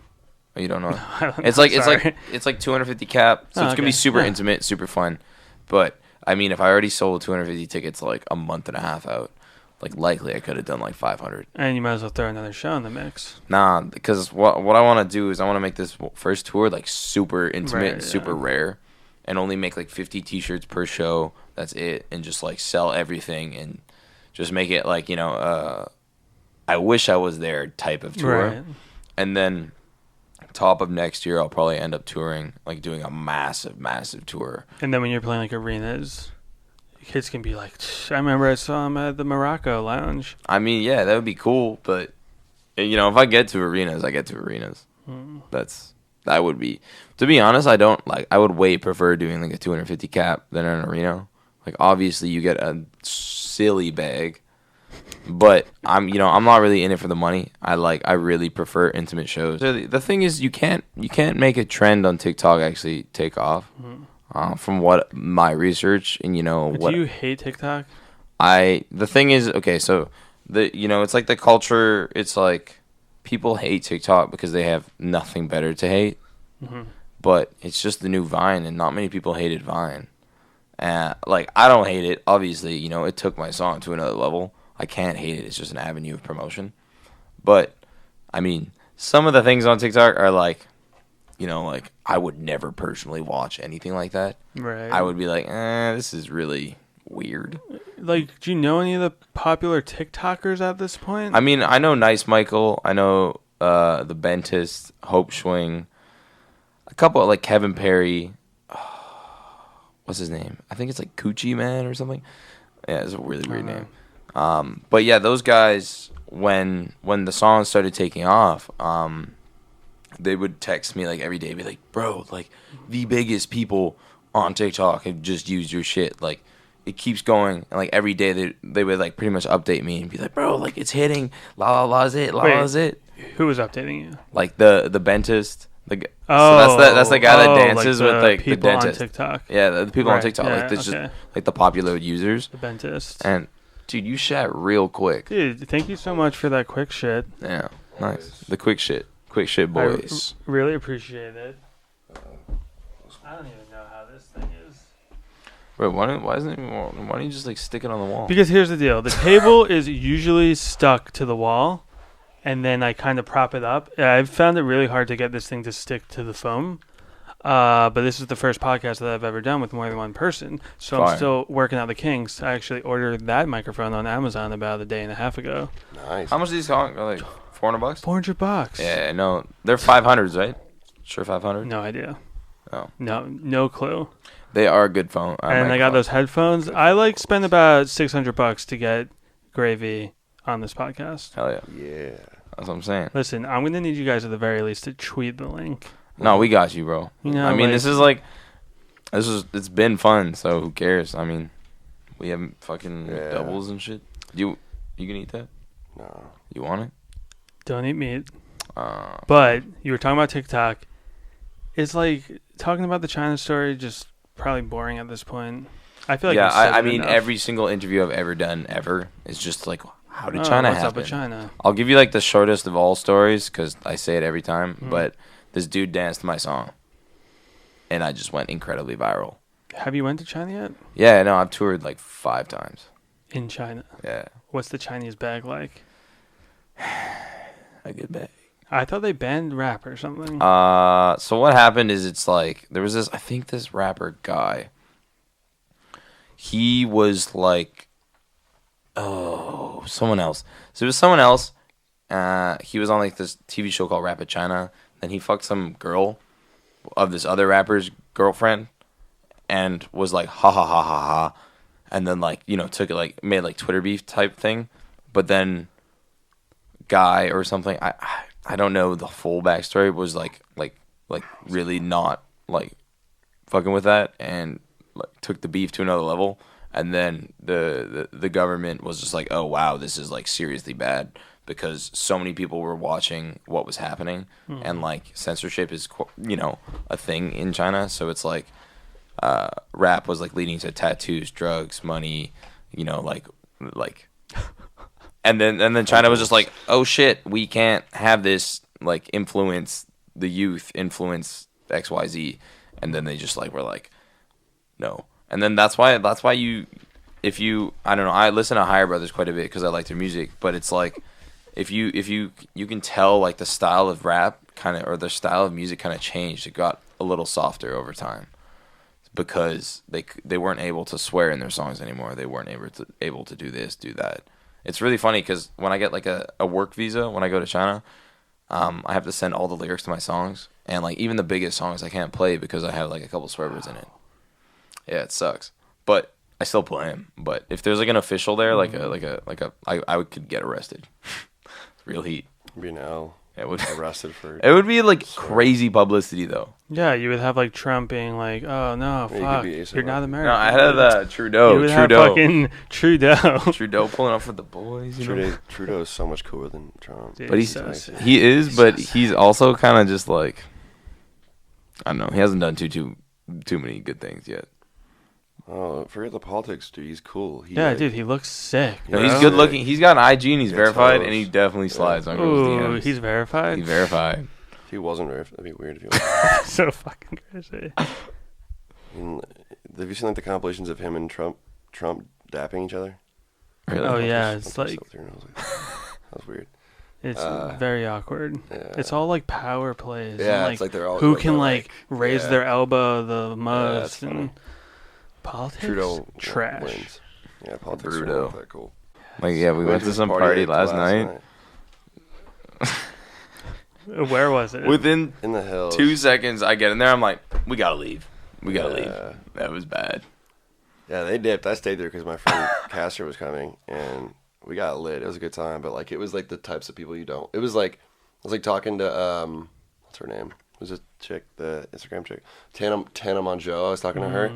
Oh, you don't know? I don't know. It's like Sorry. it's like 250 cap, so Oh, it's gonna be okay. super Yeah. intimate, super fun. But I mean, if I already sold 250 tickets like a month and a half out, like likely I could have done like 500. And you might as well throw another show in the mix. Nah, because what I want to do is I want to make this first tour like super intimate, Right, and super rare, and only make like 50 t-shirts per show. That's it, and just like sell everything and just make it like, you know, I wish I was there type of tour. Right. And then top of next year I'll probably end up touring, like doing a massive tour. And then when you're playing like arenas, kids can be like, I remember I saw him at the Morocco Lounge. I mean, yeah, that would be cool, but you know, if I get to arenas, I get to arenas. That would be, to be honest, I would way prefer doing like a 250 cap than an arena. Like obviously you get a silly bag, but I'm not really in it for the money. I really prefer intimate shows. The thing is, you can't make a trend on TikTok actually take off. From what my research and Do you hate TikTok? the thing is, okay, so it's like the culture. It's like people hate TikTok because they have nothing better to hate. But it's just the new Vine, and not many people hated Vine. Like I don't hate it. Obviously, it took my song to another level. I can't hate it. It's just an avenue of promotion. But I mean, some of the things on TikTok are like, like I would never personally watch anything like that. Right. I would be like, this is really weird. Like, do you know any of the popular TikTokers at this point? I mean, I know Nice Michael. I know the Bentist, Hope Schwing, a couple of, like Kevin Perry. What's his name? I think it's like Coochie Man or something. Yeah, it's a really weird name. But yeah, those guys, when the song started taking off, they would text me like every day, be like, bro, like the biggest people on TikTok have just used your shit. Like it keeps going, and like every day they would like pretty much update me and be like, bro, like it's hitting, Lalala's it, Lalala's it. Who was updating you? Like the Bentist. So that's the guy that dances like with like the people on dentist. TikTok. Yeah, the people on Right, TikTok, yeah, like there's okay. just like the popular users. The Bentist. And dude, you shat real quick. Dude, thank you so much for that quick shit. Yeah, nice. The quick shit boys. I really appreciate it. I don't even know how this thing is. Bro, why don't you just like stick it on the wall? Because here's the deal. The table is usually stuck to the wall, and then I kind of prop it up. I've found it really hard to get this thing to stick to the foam. But this is the first podcast that I've ever done with more than one person. So Fire. I'm still working out the kinks. I actually ordered that microphone on Amazon about a day and a half ago. Nice. How much do these cost? Like $400? $400. Yeah, no, they're 500s, right? Sure, 500. No idea. Oh. No clue. They are a good phone. And I got those headphones. I like spend about $600 to get Gravy on this podcast. Hell yeah. Yeah. That's what I'm saying. Listen, I'm gonna need you guys at the very least to tweet the link. No, we got you, bro. You know, I mean, like, it's been fun, so who cares? I mean, we have fucking doubles and shit. You can eat that? No. You want it? don't eat meat. But you were talking about TikTok. It's like talking about the China story just probably boring at this point. I feel like I mean, every single interview I've ever done ever is just like, how did China happen? What's up with China? I'll give you like the shortest of all stories because I say it every time. But this dude danced to my song, and I just went incredibly viral. Have you went to China yet? Yeah, no, I've toured like 5 times. In China? Yeah. What's the Chinese bag like? A good bag. I thought they banned rap or something. So what happened is it's like there was this rapper guy. He was like, someone else. So it was someone else. He was on like this TV show called Rapid China. Then he fucked some girl of this other rapper's girlfriend, and was like ha ha ha ha ha, and then like took it like made like Twitter beef type thing, but then guy or something I don't know the full backstory was like really not like fucking with that and like took the beef to another level, and then the government was just like, oh wow, this is like seriously bad because so many people were watching what was happening, and like censorship is a thing in China, so it's like rap was like leading to tattoos, drugs, money, like and then China was just like, oh shit, we can't have this like influence the youth, influence XYZ, and then they just like were like, no. And then that's why if you I don't know, I listen to Higher Brothers quite a bit because I like their music, but it's like if you can tell like the style of rap kind of, or the style of music kind of changed. It got a little softer over time because they weren't able to swear in their songs anymore. They weren't able to do this, do that. It's really funny because when I get like a work visa when I go to China, I have to send all the lyrics to my songs, and like even the biggest songs I can't play because I have like a couple swear words in it. Yeah, it sucks, but I still play them. But if there's like an official there, I could get arrested. Real heat. bbno. It would arrested for. It would be like crazy publicity though. Yeah, you would have like Trump being like, "Oh no, fuck, you're not American." No, I had Trudeau. You would have fucking Trudeau. Trudeau pulling up with the boys. Trudeau is so much cooler than Trump. Dude, but he is, but he's also kind of just like, I don't know. He hasn't done too many good things yet. Oh, forget the politics, dude. He's cool. Dude, he looks sick. No, he's good looking. He's got an IG and he's verified, and he definitely slides on girls' DMs. He's verified? He's verified. If he wasn't verified, that'd be weird if he was. So fucking crazy. Have you seen like the compilations of him and Trump dapping each other? Really? Oh yeah, it's like that was weird. It's very awkward. Yeah. It's all like power plays. Yeah, and, it's like they're all who can raise their elbow the most. Yeah, and politics, Trudeau trash. Wins. Yeah, politics Trudeau. are not that cool. Like we went to some party last night. Where was it? Within in the hills. 2 seconds, I get in there. I'm like, we gotta leave. We gotta leave. That was bad. Yeah, they dipped. I stayed there because my friend Castor was coming, and we got lit. It was a good time, but like it was like the types of people you don't. It was like talking to what's her name? It was a chick, the Instagram chick, Tana Mongeau. I was talking to her,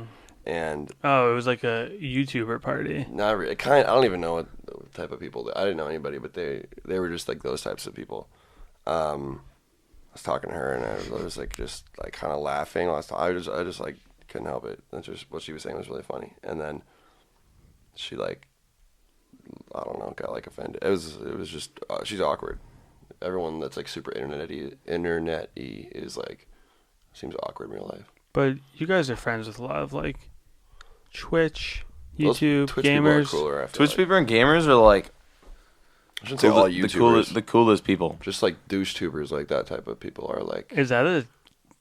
and it was like a YouTuber party. Not really. I don't even know what type of people. I didn't know anybody, but they were just like those types of people. I was talking to her, and I was like just like kind of laughing. I just like couldn't help it. That's just what she was saying was really funny. And then she like, I don't know, got like offended. It was just she's awkward. Everyone that's like super internet-y is like seems awkward in real life. But you guys are friends with a lot of like Twitch, YouTube Twitch gamers. People are cooler, Twitch people and gamers are like, I shouldn't say all YouTubers. The coolest people. Just like douche tubers, like that type of people are like. Is that a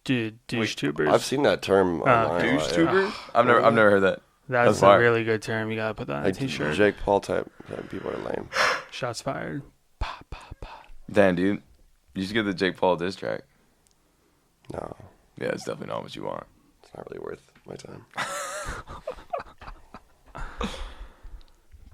douche tubers? I've seen that term online. Douche tubers? I've never heard that. That's a really good term. You gotta put that on a t-shirt. Jake Paul type people are lame. Shots fired. Pa, pa, pa. Damn, dude. You should get the Jake Paul diss track. No. Yeah, it's definitely not what you want. It's not really worth my time.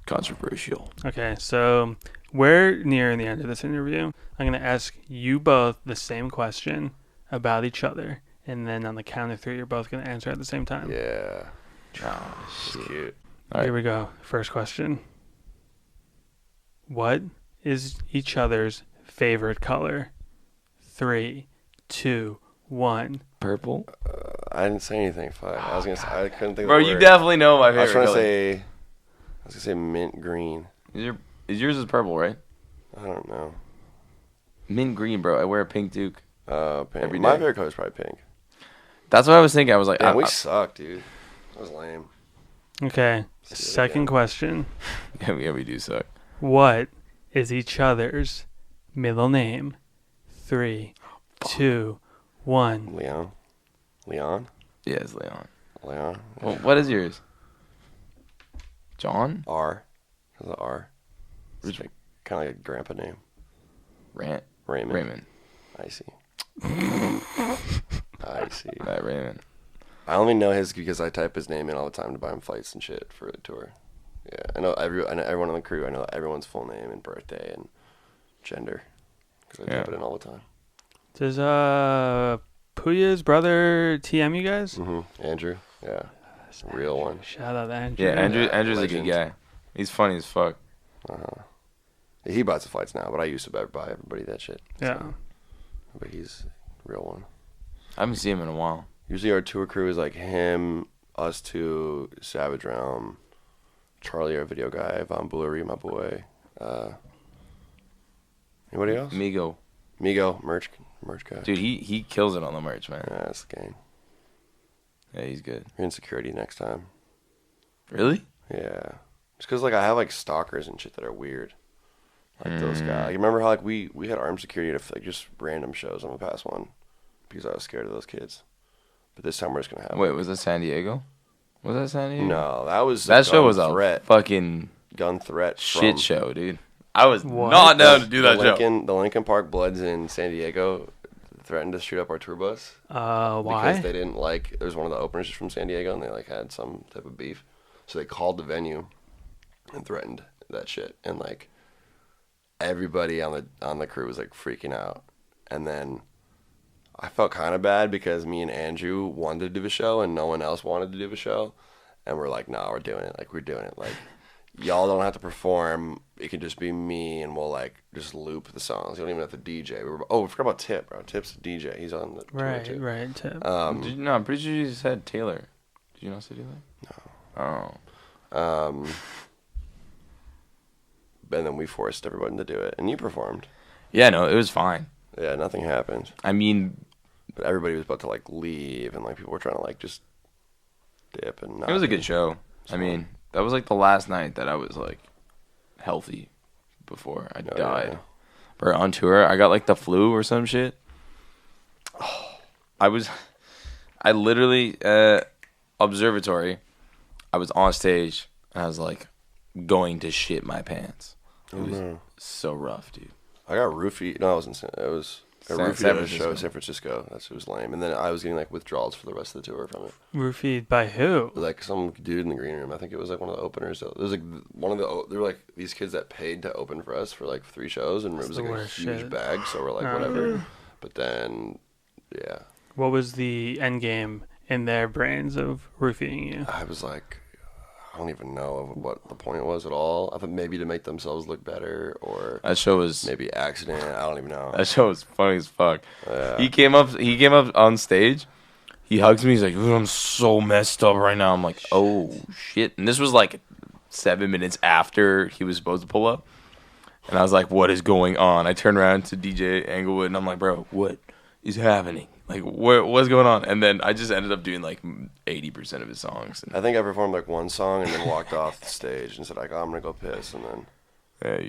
Controversial. Okay, so we're near the end of this interview. I'm going to ask you both the same question about each other. And then on the count of 3, you're both going to answer at the same time. Yeah. Oh, It's cute. All right. Here we go. First question. What is each other's favorite color? 3, 2, 1. Purple. I didn't say anything. Fuck. I was gonna say, I couldn't think Bro, of the you word. definitely know my I was favorite trying to color. say. I was gonna say mint green. Is yours is purple, right? I don't know. Mint green, bro. I wear a pink Duke. Pink. Every My day. favorite color is probably pink. That's what I was thinking. I was like, Damn, we suck, dude. That was lame. Okay, Let's do it second again. question. yeah, we do suck. What is each other's middle name? 3, 2, 1. Leon. Leon. Yeah, it's Leon. Leon. Well, what is yours? John? R. There's an R. It's like, kind of like a grandpa name. Raymond. Raymond. I see. I see. Raymond. I only know his because I type his name in all the time to buy him flights and shit for the tour. Yeah, I know everyone on the crew. I know everyone's full name and birthday and gender because I type it in all the time. Does Puya's brother TM you guys? Andrew. Yeah, real one. Shout out to Andrew. Yeah, Andrew's a good legend. guy. He's funny as fuck. He buys the flights now, but I used to buy everybody that shit. Yeah. So, but he's a real one. I haven't seen him in a while. Usually our tour crew is like him, us two, Savage Realm, Charlie, our video guy, Von Bullery, my boy. Anybody else? Migo. Migo, merch guy. Dude, he kills it on the merch, man. Yeah, that's the game. Yeah, he's good. You're in security next time. Really? Yeah. Just because, like, I have, like, stalkers and shit that are weird. Like, those guys. Like, remember how, like, we had armed security at, like, just random shows on the past one because I was scared of those kids. But this time we're just going to have Wait, was that San Diego? Was that San Diego? No, that was That show was threat. a fucking Gun threat shit from show, dude. I was What? not down to do that show. The Lincoln Park Bloods in San Diego threatened to shoot up our tour bus. Why? Because they didn't like, there was one of the openers from San Diego and they like had some type of beef. So they called the venue and threatened that shit. And like everybody on the crew was like freaking out. And then I felt kind of bad because me and Andrew wanted to do a show and no one else wanted to do a show. And we're like, nah, we're doing it. Like, we're doing it. Like, y'all don't have to perform. It can just be me and we'll like just loop the songs. You don't even have to DJ. We forgot about Tip, bro. Tip's a DJ. He's on the tour too. Right, Tip. No, I'm pretty sure you said Taylor. Did you not say Taylor? No. Oh. And then we forced everyone to do it. And you performed. Yeah, no, it was fine. Yeah, nothing happened. I mean, But everybody was about to like leave and like people were trying to like just dip and not. it was a good show. I mean, that was like the last night that I was like healthy before I died. Yeah. Bro, on tour, I got like the flu or some shit. I literally, observatory, I was on stage and I was like going to shit my pants. It was so rough, dude. I got roofied. No, it was a San roofied at a Francisco. show in San Francisco. It was lame. And then I was getting like withdrawals for the rest of the tour from it. Roofied by who? Like some dude in the green room. I think it was like one of the openers. It was like one of the. There were like these kids that paid to open for us for like 3 shows, and it was the like a worst huge shit. bag. So we're like whatever. But then, yeah, What was the end game in their brains of roofing you? I was like, I don't even know what the point was at all. I thought maybe to make themselves look better, or That show was maybe accident. I don't even know. That show was funny as fuck. He came up on stage. He hugs me. He's like, "Dude, I'm so messed up right now." I'm like, "Oh shit!" And this was like 7 minutes after he was supposed to pull up. And I was like, "What is going on?" I turned around to DJ Englewood and I'm like, "Bro, what is happening? Like, what's going on?" And then I just ended up doing like 80% of his songs. And I think I performed like one song and then walked off the stage and said like, "Oh, I'm gonna go piss," and then yeah,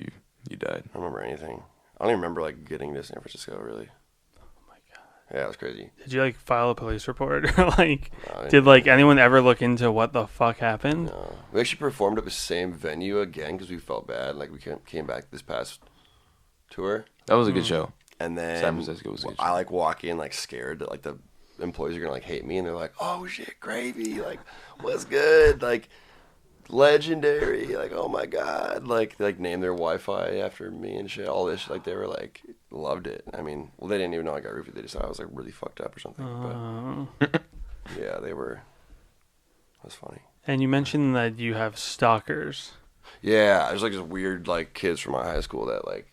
you died. I don't remember anything. I don't even remember like getting to San Francisco really. Oh my god. Yeah, it was crazy. Did you like file a police report or like No, did like anyone ever look into what the fuck happened? No. We actually performed at the same venue again because we felt bad. Like we came back this past tour, That was a good show. and then San Francisco was a good I like walk in like scared that like the employees are gonna like hate me, and they're like, "Oh shit, Gravy, like, what's good, like, legendary, like, oh my god, like, name their Wi-Fi after me and shit, all this shit." Like, they were like, loved it. I mean, well, they didn't even know I got roofied. They just thought I was like really fucked up or something. But yeah, they were. That's funny. And you mentioned that you have stalkers. Yeah, there's like just weird like kids from my high school that like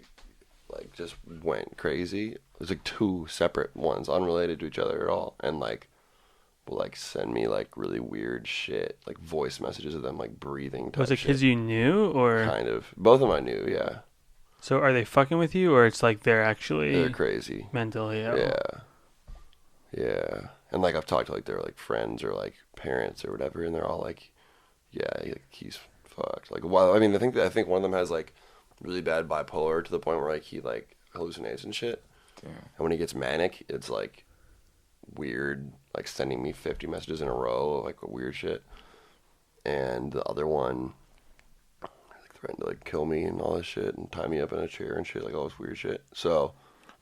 just went crazy. There's like 2 separate ones, unrelated to each other at all, and like will like send me like really weird shit, like voice messages of them like breathing. Was it shit. kids you knew, or kind of? Both of them I knew, yeah. So are they fucking with you, or it's like they're crazy mentally ill? Yeah. And like I've talked to like their like friends or like parents or whatever, and they're all like, yeah, he's fucked. Like, well, I mean, I think one of them has like really bad bipolar to the point where like he like hallucinates and shit. Damn. And when he gets manic, it's like weird, like sending me 50 messages in a row of like weird shit. And the other one, like threatened to like kill me and all this shit and tie me up in a chair and shit, like all this weird shit. So,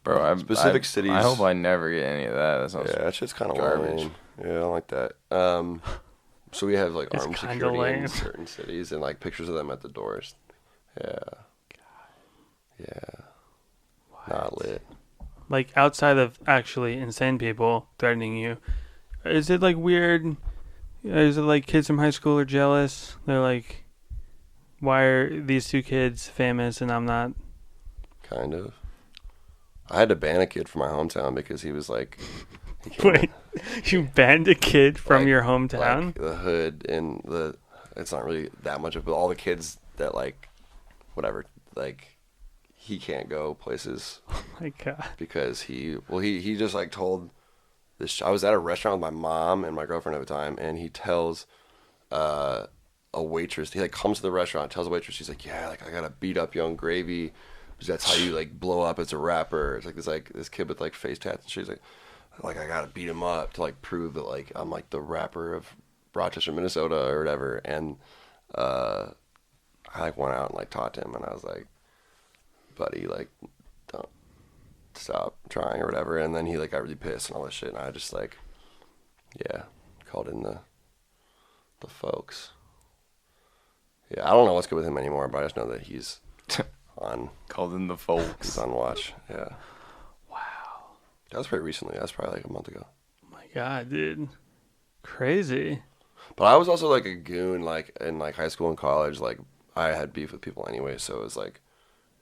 bro, specific cities. I hope I never get any of that. That sounds that shit's kind of garbage. Lame. Yeah, I don't like that. So we have like It's armed kinda security lame. in certain cities and like pictures of them at the doors. Yeah. Not lit. Like outside of actually insane people threatening you, is it like weird? Is it like kids from high school are jealous? They're like, why are these 2 kids famous and I'm not? Kind of. I had to ban a kid from my hometown because he was like... Wait, you banned a kid from like, your hometown? Like the hood and the... It's not really that much of... But all the kids that like... Whatever. Like... He can't go places. Oh my god. Because he just like told... I was at a restaurant with my mom and my girlfriend at the time, and he tells a waitress, he like comes to the restaurant, tells the waitress, he's like, yeah, like I gotta beat up Young Gravy, because that's how you like blow up as a rapper. It's like this kid with like face tats and shit. He's like I gotta beat him up to like prove that like I'm like the rapper of Rochester, Minnesota or whatever. And I like went out and like talked to him, and I was like, buddy, like don't stop trying or whatever. And then he like got really pissed and all this shit, and I just like called in the folks. I don't know what's good with him anymore, but I just know that he's on called in the folks. He's on watch. Wow, that was pretty recently. That was probably like a month ago. oh my god, dude, crazy. But I was also like a goon, like in like high school and college. Like I had beef with people anyway, so it was like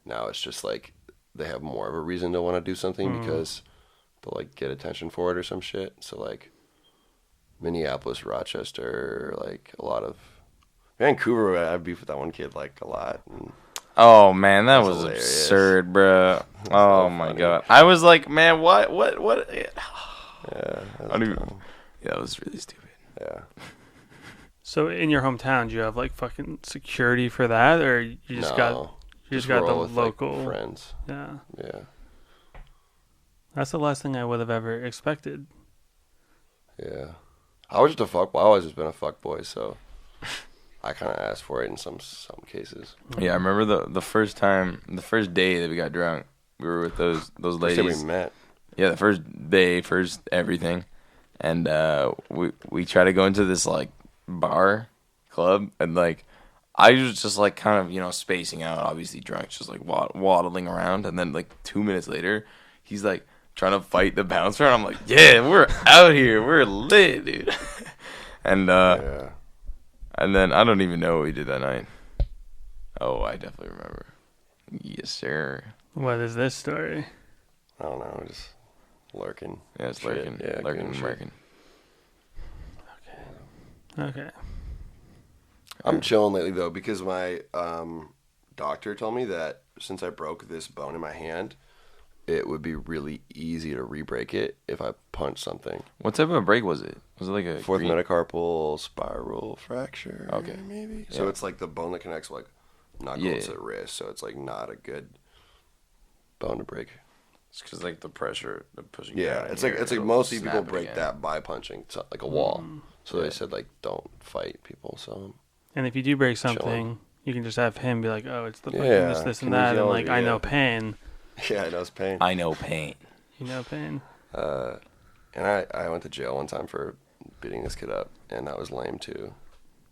now it's just like they have more of a reason to want to do something because they'll like get attention for it or some shit. So like Minneapolis, Rochester, like a lot of Vancouver, I had beef with that one kid like a lot. And oh man, that was hilarious. absurd, bro. Oh my funny. god, I was like, man, what? Yeah, That was really stupid. Yeah. So in your hometown, do you have like fucking security for that, or you just got the roll with, local like, friends? Yeah. Yeah. That's the last thing I would have ever expected. Yeah. I was just a fuck. Well, I always just been a fuck boy, so I kind of asked for it in some cases. Yeah, I remember the first day that we got drunk, we were with those ladies. First day we met. Yeah, the first day, first everything, and we tried to go into this like bar club, and like I was just like kind of spacing out, obviously drunk, just like waddling around, and then like 2 minutes later, he's like trying to fight the bouncer, and I'm like, yeah, we're out here, we're lit, dude. And and then I don't even know what we did that night. Oh, I definitely remember. Yes, sir. What is this story? I don't know, just lurking. Yeah, it's Shit. lurking. Yeah, Lurking and shit. lurking. Okay. I'm chilling lately though because my doctor told me that since I broke this bone in my hand, it would be really easy to re-break it if I punched something. What type of a break was it? Was it like a Fourth metacarpal spiral fracture? Okay. Maybe. Yeah. So it's like the bone that connects like knuckles to wrist, so it's like not a good bone to break. It's because like the pressure, the pushing. Yeah, down it's here, like it'll mostly snap people it break again. that by punching like a wall. So Yeah. they said like don't fight people. So And if you do break something, Chilling. you can just have him be like, "Oh, it's the fucking Yeah, this, and that," and like, kinesiology, I know yeah. pain. yeah, I know it's pain. I know pain. You know pain. And I went to jail one time for beating this kid up, and that was lame too.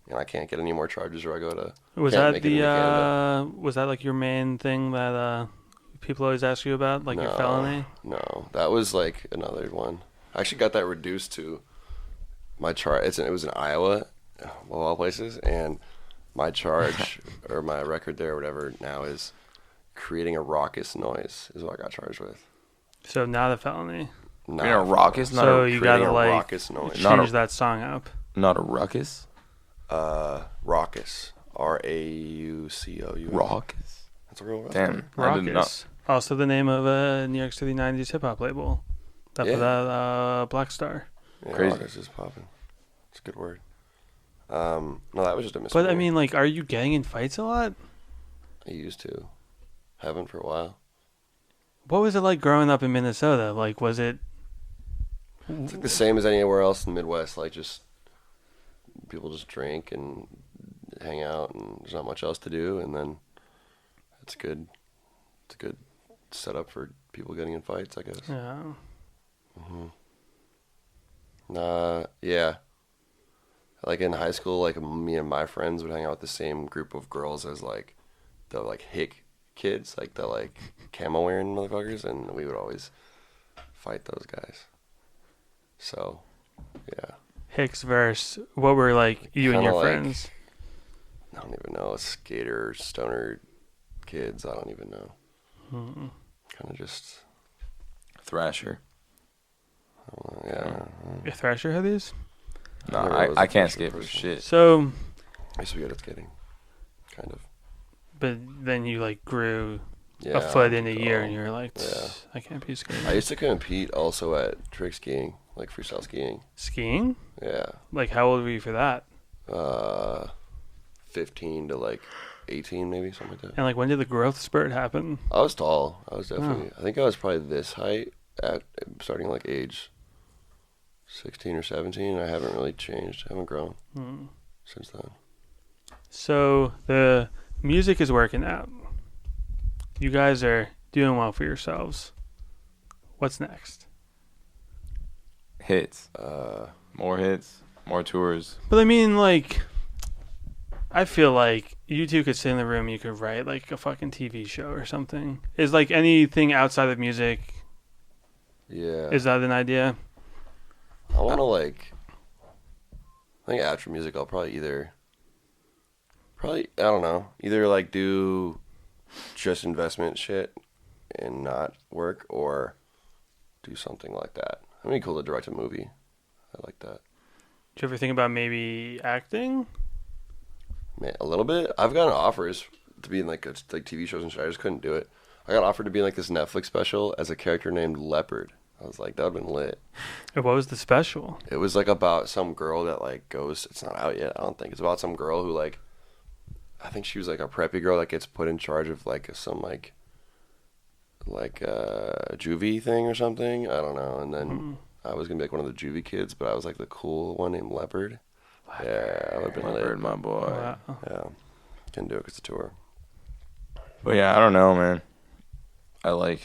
And I can't get any more charges, or I go to. Was can't that make it into Canada. was that like your main thing that people always ask you about, like your felony? No, that was like another one. I actually got that reduced to my charge. It was in Iowa, of all places, and my charge or my record there, or whatever, now is creating a raucous noise. Is what I got charged with. So not a felony. Not a raucous, not so a you gotta like raucous noise. change that song up. Not a ruckus. Raucous. Raucous. Raucous. That's a real word. Damn. I did not. Raucous. Also the name of a New York City 90s hip hop label. That for that Black Star. Yeah, Crazy. Raucous is popping. It's a good word. No, that was just a misspelling. But I mean, like, are you getting in fights a lot? I used to. Haven't for a while. What was it like growing up in Minnesota? Like, was it? It's like the same as anywhere else in the Midwest. Like, just people just drink and hang out, and there's not much else to do. And then it's good. It's a good setup for people getting in fights, I guess. Yeah. Yeah. Like in high school, like me and my friends would hang out with the same group of girls as like the like hick kids, like the like camo wearing motherfuckers, and we would always fight those guys. So, yeah. Hicks versus what were like you and Kinda your like- friends? I don't even know. Skater, stoner kids. I don't even know. Kind of just. Thrasher. Yeah. Your Thrasher hoodies? No, never was I a can't Thrasher skate for person. shit. So, I used to be good at skating. Kind of. but then you like grew Yeah. a foot in a year, oh, and you're like, yeah. I can't be skating. I used to compete also at trick skiing, like freestyle skiing. Skiing? Yeah. Like, how old were you for that? 15 to like 18 maybe, something like that. And like, when did the growth spurt happen? I was tall. I was definitely, I think I was probably this height at starting like age 16 or 17. I haven't really changed. I haven't grown since then. So the music is working out. You guys are doing well for yourselves. What's next? Hits. More hits. More tours. But I mean, like, I feel like you two could sit in the room and you could write like a fucking TV show or something. Is like anything outside of music, Yeah. is that an idea? I want to like, I think after music I'll probably I don't know, either like do just investment shit and not work, or do something like that. It'd be cool to direct a movie. I like that. Do you ever think about maybe acting? Man, a little bit. I've gotten offers to be in like TV shows and shit. I just couldn't do it. I got offered to be in like this Netflix special as a character named Leopard. I was like, that would've been lit. What was the special? It was like about some girl that like goes. It's not out yet. I don't think it's about some girl who like. I think she was like a preppy girl that gets put in charge of like some like juvie thing or something. I don't know. And then I was gonna be like one of the juvie kids, but I was like the cool one named Leopard. Yeah, I would have been lit. Leopard, my boy. Wow. Yeah, couldn't do it 'cause it's a tour. But yeah, I don't know, man. I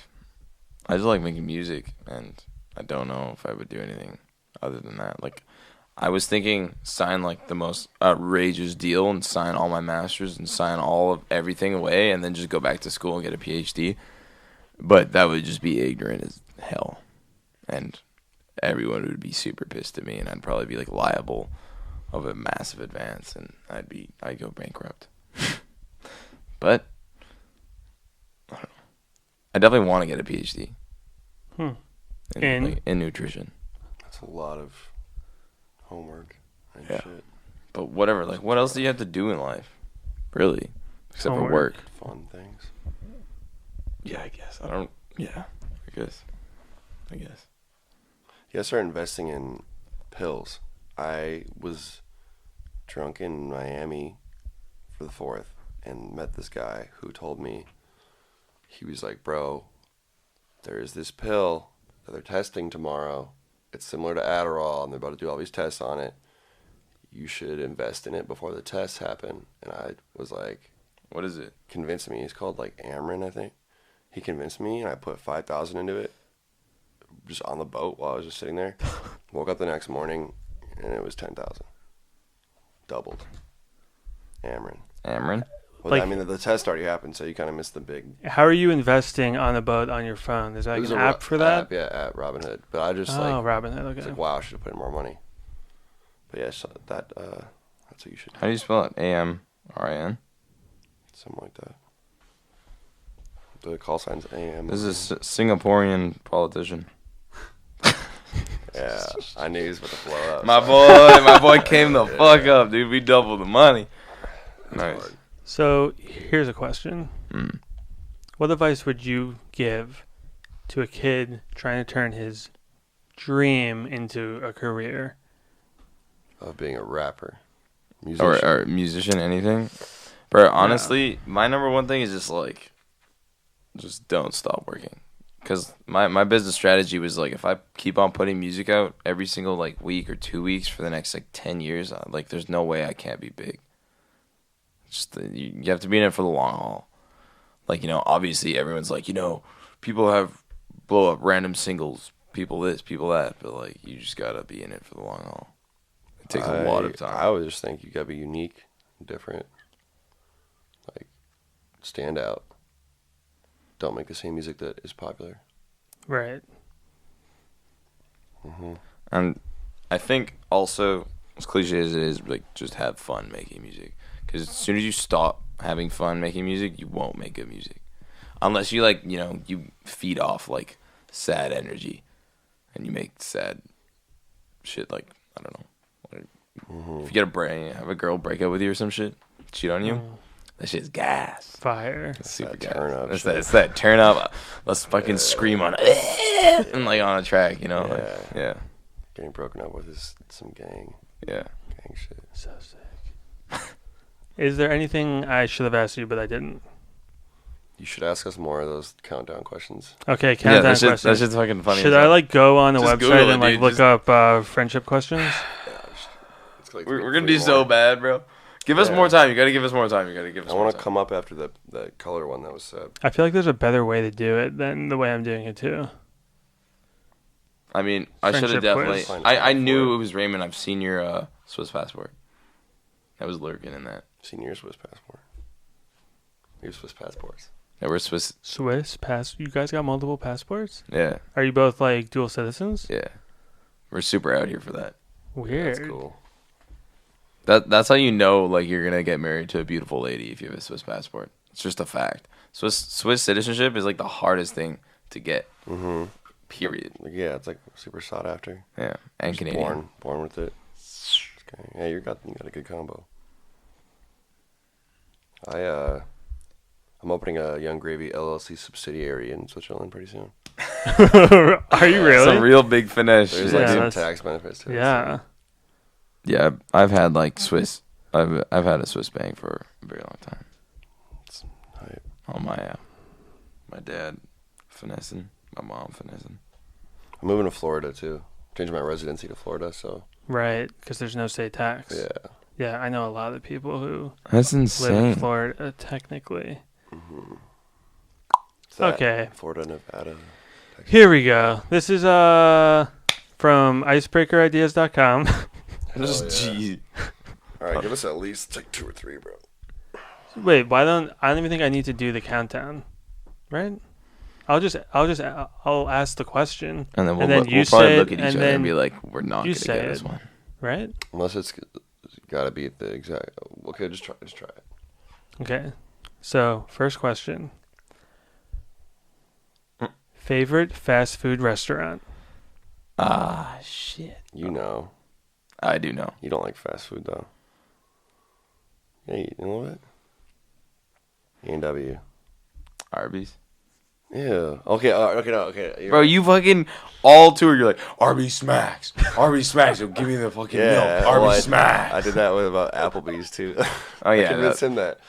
just like making music, and I don't know if I would do anything other than that. Like, I was thinking sign like the most outrageous deal and sign all my masters and sign all of everything away and then just go back to school and get a PhD. But that would just be ignorant as hell. And everyone would be super pissed at me, and I'd probably be like liable of a massive advance, and I'd go bankrupt. But I don't know. I definitely want to get a PhD. In nutrition. That's a lot of homework and Yeah. shit. But whatever, like, what else do you have to do in life? Really? Except for work. Fun things. Yeah, I guess. I guess. You gotta start investing in pills. I was drunk in Miami for the 4th and met this guy who told me, he was like, bro, there is this pill that they're testing tomorrow. It's similar to Adderall, and they're about to do all these tests on it. You should invest in it before the tests happen. And I was like, What is it? convinced me. He's called like Amrin, I think. He convinced me, and I put $5,000 into it. just on the boat while I was just sitting there. Woke up the next morning, and it was 10,000. Doubled. Ameren. Well, Like- I mean, the test already happened, so you kind of missed the big. How are you investing on a boat on your phone? Is there like an app for that? App Robinhood. But I just Robinhood. Okay. it's like, wow, I should have put in more money. But yeah, so that's what you should do. How do you spell it? AMRIN? Something like that. The call sign's AM. This is a Singaporean politician. Yeah, I knew he was about to blow up. My boy came the fuck up, dude. We doubled the money. Nice. Hard. So here's a question. What advice would you give to a kid trying to turn his dream into a career? Of being a rapper. Musician. Or musician, anything. Bro, honestly, my number one thing is just don't stop working. Because my business strategy was like, if I keep on putting music out every single like week or 2 weeks for the next like 10 years, like there's no way I can't be big. You have to be in it for the long haul. Like, obviously everyone's like, people have blow up random singles, people this, people that, but like you just gotta be in it for the long haul. It takes a lot of time. I would just think you gotta be unique, different, like stand out. Don't make the same music that is popular. Right. And I think also, as cliche as it is, like just have fun making music. Because as soon as you stop having fun making music, you won't make good music. Unless you you feed off like sad energy, and you make sad shit like, I don't know. If you have a girl break up with you or some shit, cheat on you, that shit's gas. Fire. It's super gas. turn up It's shit. that turn up. Let's fucking scream on it and like on a track, yeah. Getting broken up with is some gang shit. So sick. Is there anything I should have asked you but I didn't? You should ask us more of those countdown questions. Okay, countdown That's questions. just fucking funny. Should I go on the Just website Google and it, like dude. look up friendship questions? We're gonna do so bad, bro. Give us more time. You gotta give us more time. I want to come up after the color one that was said. I feel like there's a better way to do it than the way I'm doing it too. I mean, I should have Friendship definitely. quiz. I knew it was Raymond. I've seen your Swiss passport. That was lurking in that. Senior Swiss passport. Your Swiss passports. Yeah, we're Swiss. You guys got multiple passports? Yeah, Are you both like dual citizens? yeah. We're super out here for that. Weird. That's cool. That's how you know like you're gonna get married to a beautiful lady if you have a Swiss passport. It's just a fact. Swiss citizenship is like the hardest thing to get. Mm-hmm. Period. Yeah, it's like super sought after. Yeah, and Just Canadian. born with it. Okay. Yeah, you got a good combo. I'm opening a Young Gravy LLC subsidiary in Switzerland pretty soon. Are you really? Some real big finesse. There's shit, like Yeah, some dude. tax benefits to it. Yeah. Yeah, I've had like Swiss. I've had a Swiss bank for a very long time. It's hype. Oh my dad finessing, my mom finessing. I'm moving to Florida too. Changing my residency to Florida, so Right, because there's no state tax. yeah. Yeah, I know a lot of people who That's live in insane. Florida technically. It's that, Okay. Florida, Nevada. Texas. Here we go. This is from icebreakerideas.com. Just yeah. gee. All right, give us at least like 2 or 3, bro. Wait, I don't even think I need to do the countdown. Right? I'll ask the question, And then And then you we'll probably say look it, at each and other and then be like, we're not you gonna say get this it. one. right? Unless it's got to be the exact. Okay, just try it. Okay. So, first question. Favorite fast food restaurant? Ah, shit. You know, I do know. you don't like fast food though. Yeah, you know what? A&W. Arby's. Yeah. Okay. Bro, you fucking all tour. You're like Arby's smacks. Arby's smacks. Yo, give me the fucking Yeah. milk. Arby's well, smacks. I did that with about Applebee's too. Oh yeah. I convinced him that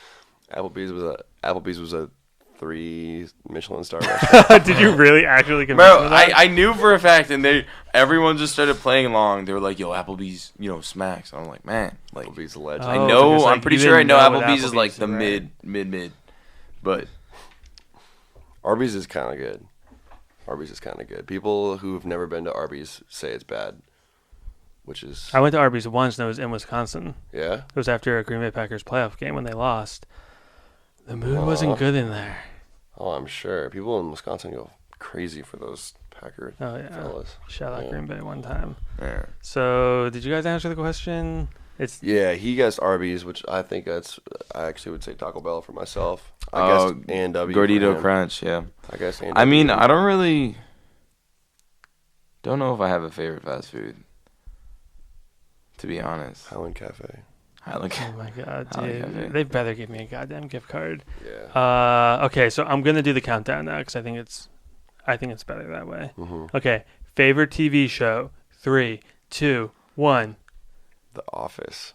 Applebee's was a 3 Michelin star restaurant. Did you really actually convince Bro, me of that? I knew for a fact, and everyone just started playing along. They were like, "Yo, Applebee's, smacks." And I'm like, "Man, like, Applebee's a legend. Oh, I know, because, like, I'm pretty you sure I didn't know know what Applebee's is like Applebee's the is, right? mid, but Arby's is kind of good. Arby's is kind of good. People who've never been to Arby's say it's bad, which is... I went to Arby's once, and it was in Wisconsin. Yeah? It was after a Green Bay Packers playoff game when they lost. The mood wasn't good in there. Oh, I'm sure. People in Wisconsin go crazy for those Packer fellas. Shout out Green Bay one time. Yeah. So, did you guys answer the question? Yeah, he guessed Arby's, which I think I actually would say Taco Bell for myself. I guessed A&W. Gordito Crunch, yeah. I guess A&W. I mean, I don't know if I have a favorite fast food, to be honest. Highland Cafe. Highland Oh my god, Highland dude. Cafe. They better give me a goddamn gift card. Yeah. Okay, so I'm going to do the countdown now because I think it's better that way. Mm-hmm. Okay, favorite TV show. 3, 2, 1. The Office.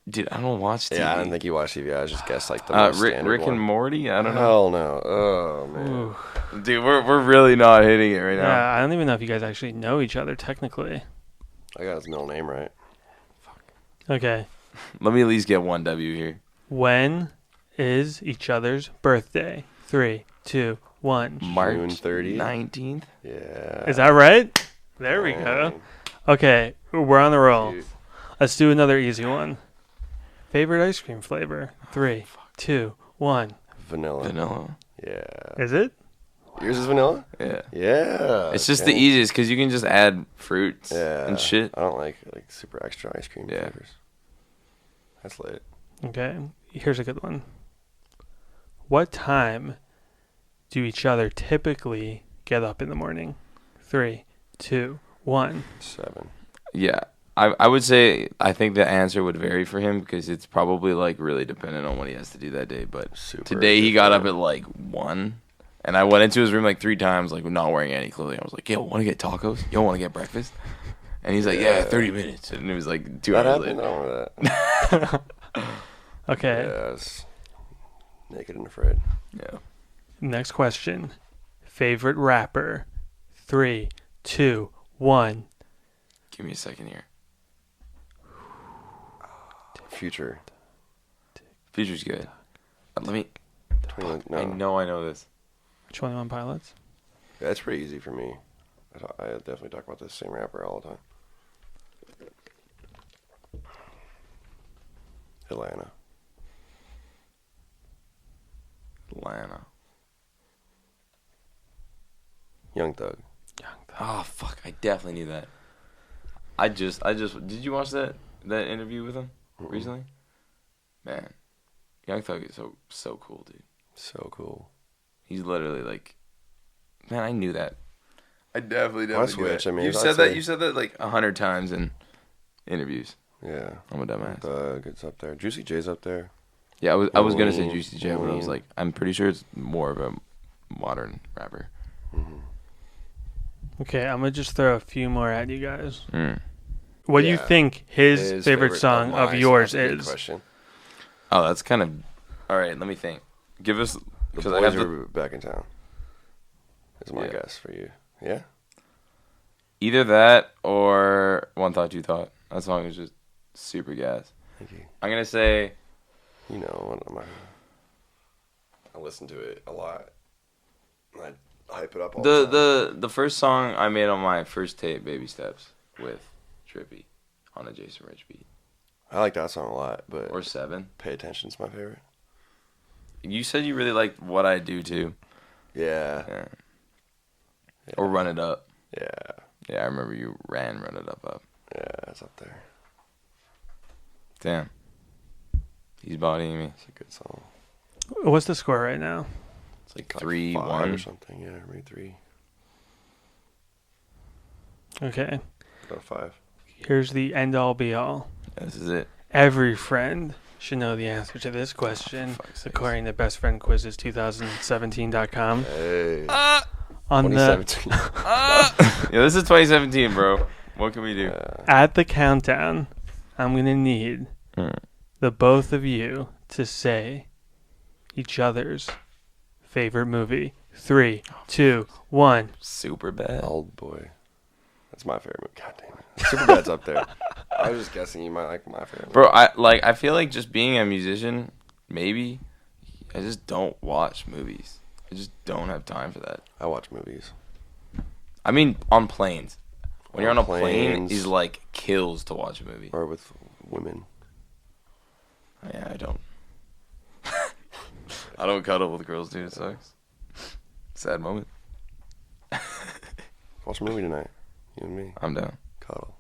Dude, I don't watch TV. Yeah, I didn't think you watched TV. I just guessed like the most standard Rick one. and Morty? I don't know. Hell no. Oh, man. Ooh. Dude, we're really not hitting it right now. Yeah, I don't even know if you guys actually know each other technically. I got his middle name right. Okay. Let me at least get one W here. When is each other's birthday? 3, 2, 1. March June 30th. 19th? Yeah. Is that right? There we go. Okay, we're on the roll. Dude. Let's do another easy one. Favorite ice cream flavor? 3, 2, 1. Vanilla. Yeah. Is it? Yours is vanilla? Yeah. Yeah. It's just the easiest because you can just add fruits Yeah. and shit. I don't like super extra ice cream Yeah. flavors. That's lit. Okay, here's a good one. What time do each other typically get up in the morning? 3, 2, 1. 7. Yeah. I would say I think the answer would vary for him because it's probably like really dependent on what he has to do that day. But Super today he got up at like 1. And I went into his room like 3 times, like not wearing any clothing. I was like, yo, want to get tacos? You want to get breakfast? And he's like, yeah, 30 minutes. And it was like 2 That hours happened? I later. don't remember that. Okay, Yes. Naked and afraid. Yeah. next question. Favorite rapper? 3, 2, 1. Give me a second here. Future. Future's good. Let me. 21, no. I know this. 21 Pilots? Yeah, that's pretty easy for me. I definitely talk about the same rapper all the time. Atlanta. Young Thug. Oh fuck! I definitely knew that. I just. Did you watch that interview with him recently? Man, Young Thug is so cool, dude. So cool. He's literally like, man, I knew that. I definitely Why knew switch? that. I mean, you I'd said say- that. You said that like 100 times in interviews. Yeah. I'm a dumbass. Thug, it's up there. Juicy J's up there. Yeah, I was gonna say Lean, Juicy J, but I was lean. like, I'm pretty sure it's more of a modern rapper. Okay, I'm going to just throw a few more at you guys. Mm. What do you Yeah. think his favorite song of mine, yours that's a good is? question. Oh, that's kind of. All right, let me think. Give us The because I Boys have Are Back in Town. Is my Yeah. guess for you. Yeah? either that or One Thought Two Thought. That song is just super gas. Thank you. I'm gonna say You know, I listen to it a lot. I hype it up all the time. the first song I made on my first tape, Baby Steps, with Trippy on a Jason Rich beat. I like that song a lot, but Or 7. Pay Attention's my favorite. You said you really liked What I Do too. Yeah. Yeah. Or Run It Up. Yeah. Yeah, I remember you ran Run It Up. Yeah, it's up there. Damn. He's bodying me. It's a good song. What's the score right now? It's like Like 3-1 5 or something. Yeah, maybe 3. Okay. Go to 5. Here's the end all be all. This is it. Every friend should know the answer to this question, fuck's sakes. according to bestfriendquizzes2017.com. Hey. On the 2017. Yeah, this is 2017, bro. What can we do? at the countdown, I'm gonna need the both of you to say each other's favorite movie. 3, 2, 1. Super bad. Old Boy. That's my favorite movie. God damn it. Superbad's up there. I was just guessing you might like my favorite movie. Bro, I feel like just being a musician, maybe, I just don't watch movies. I just don't have time for that. I watch movies. I mean, on planes. When you're on a plane, planes. he's like kills to watch a movie. Or with women. Yeah, I don't. I don't cuddle with girls, dude. It sucks. Sad moment. Watch a movie tonight. You and me. I'm down. Cuddle.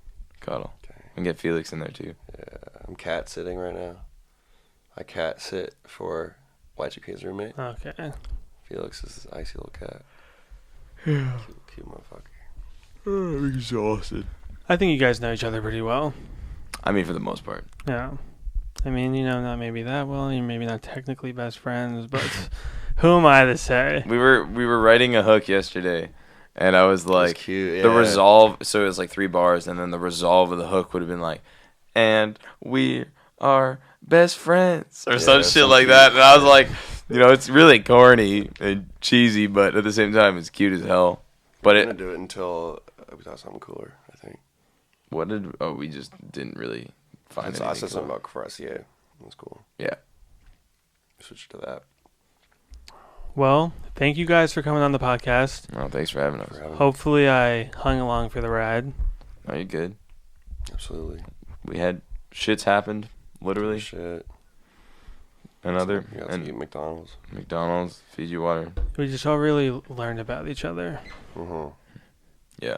Okay. And get Felix in there too. Yeah, I'm cat sitting right now. I cat sit for Y2K's roommate. Okay. Felix is this icy little cat. Yeah. Cute motherfucker. I'm exhausted. I think you guys know each other pretty well. I mean, for the most part. Yeah. I mean, not maybe that well. You're maybe not technically best friends, but who am I to say? We were writing a hook yesterday, and I was like, cute, yeah. the resolve. So it was like 3 bars, and then the resolve of the hook would have been like, and we are best friends or some shit like cute that. And I was shit. like, it's really corny and cheesy, but at the same time, it's cute as hell. But I'm gonna do it until we got something cooler. I think. We just didn't really find it. I said something about Caressier. It was cool. Yeah. Switch to that. Well, thank you guys for coming on the podcast. Oh, thanks for having us. Hopefully I hung along for the ride. Are you good? Absolutely. We had shits happened, literally. Shit. Another. You got And to eat McDonald's. McDonald's, Fiji water. We just all really learned about each other. Mm-hmm. Yeah.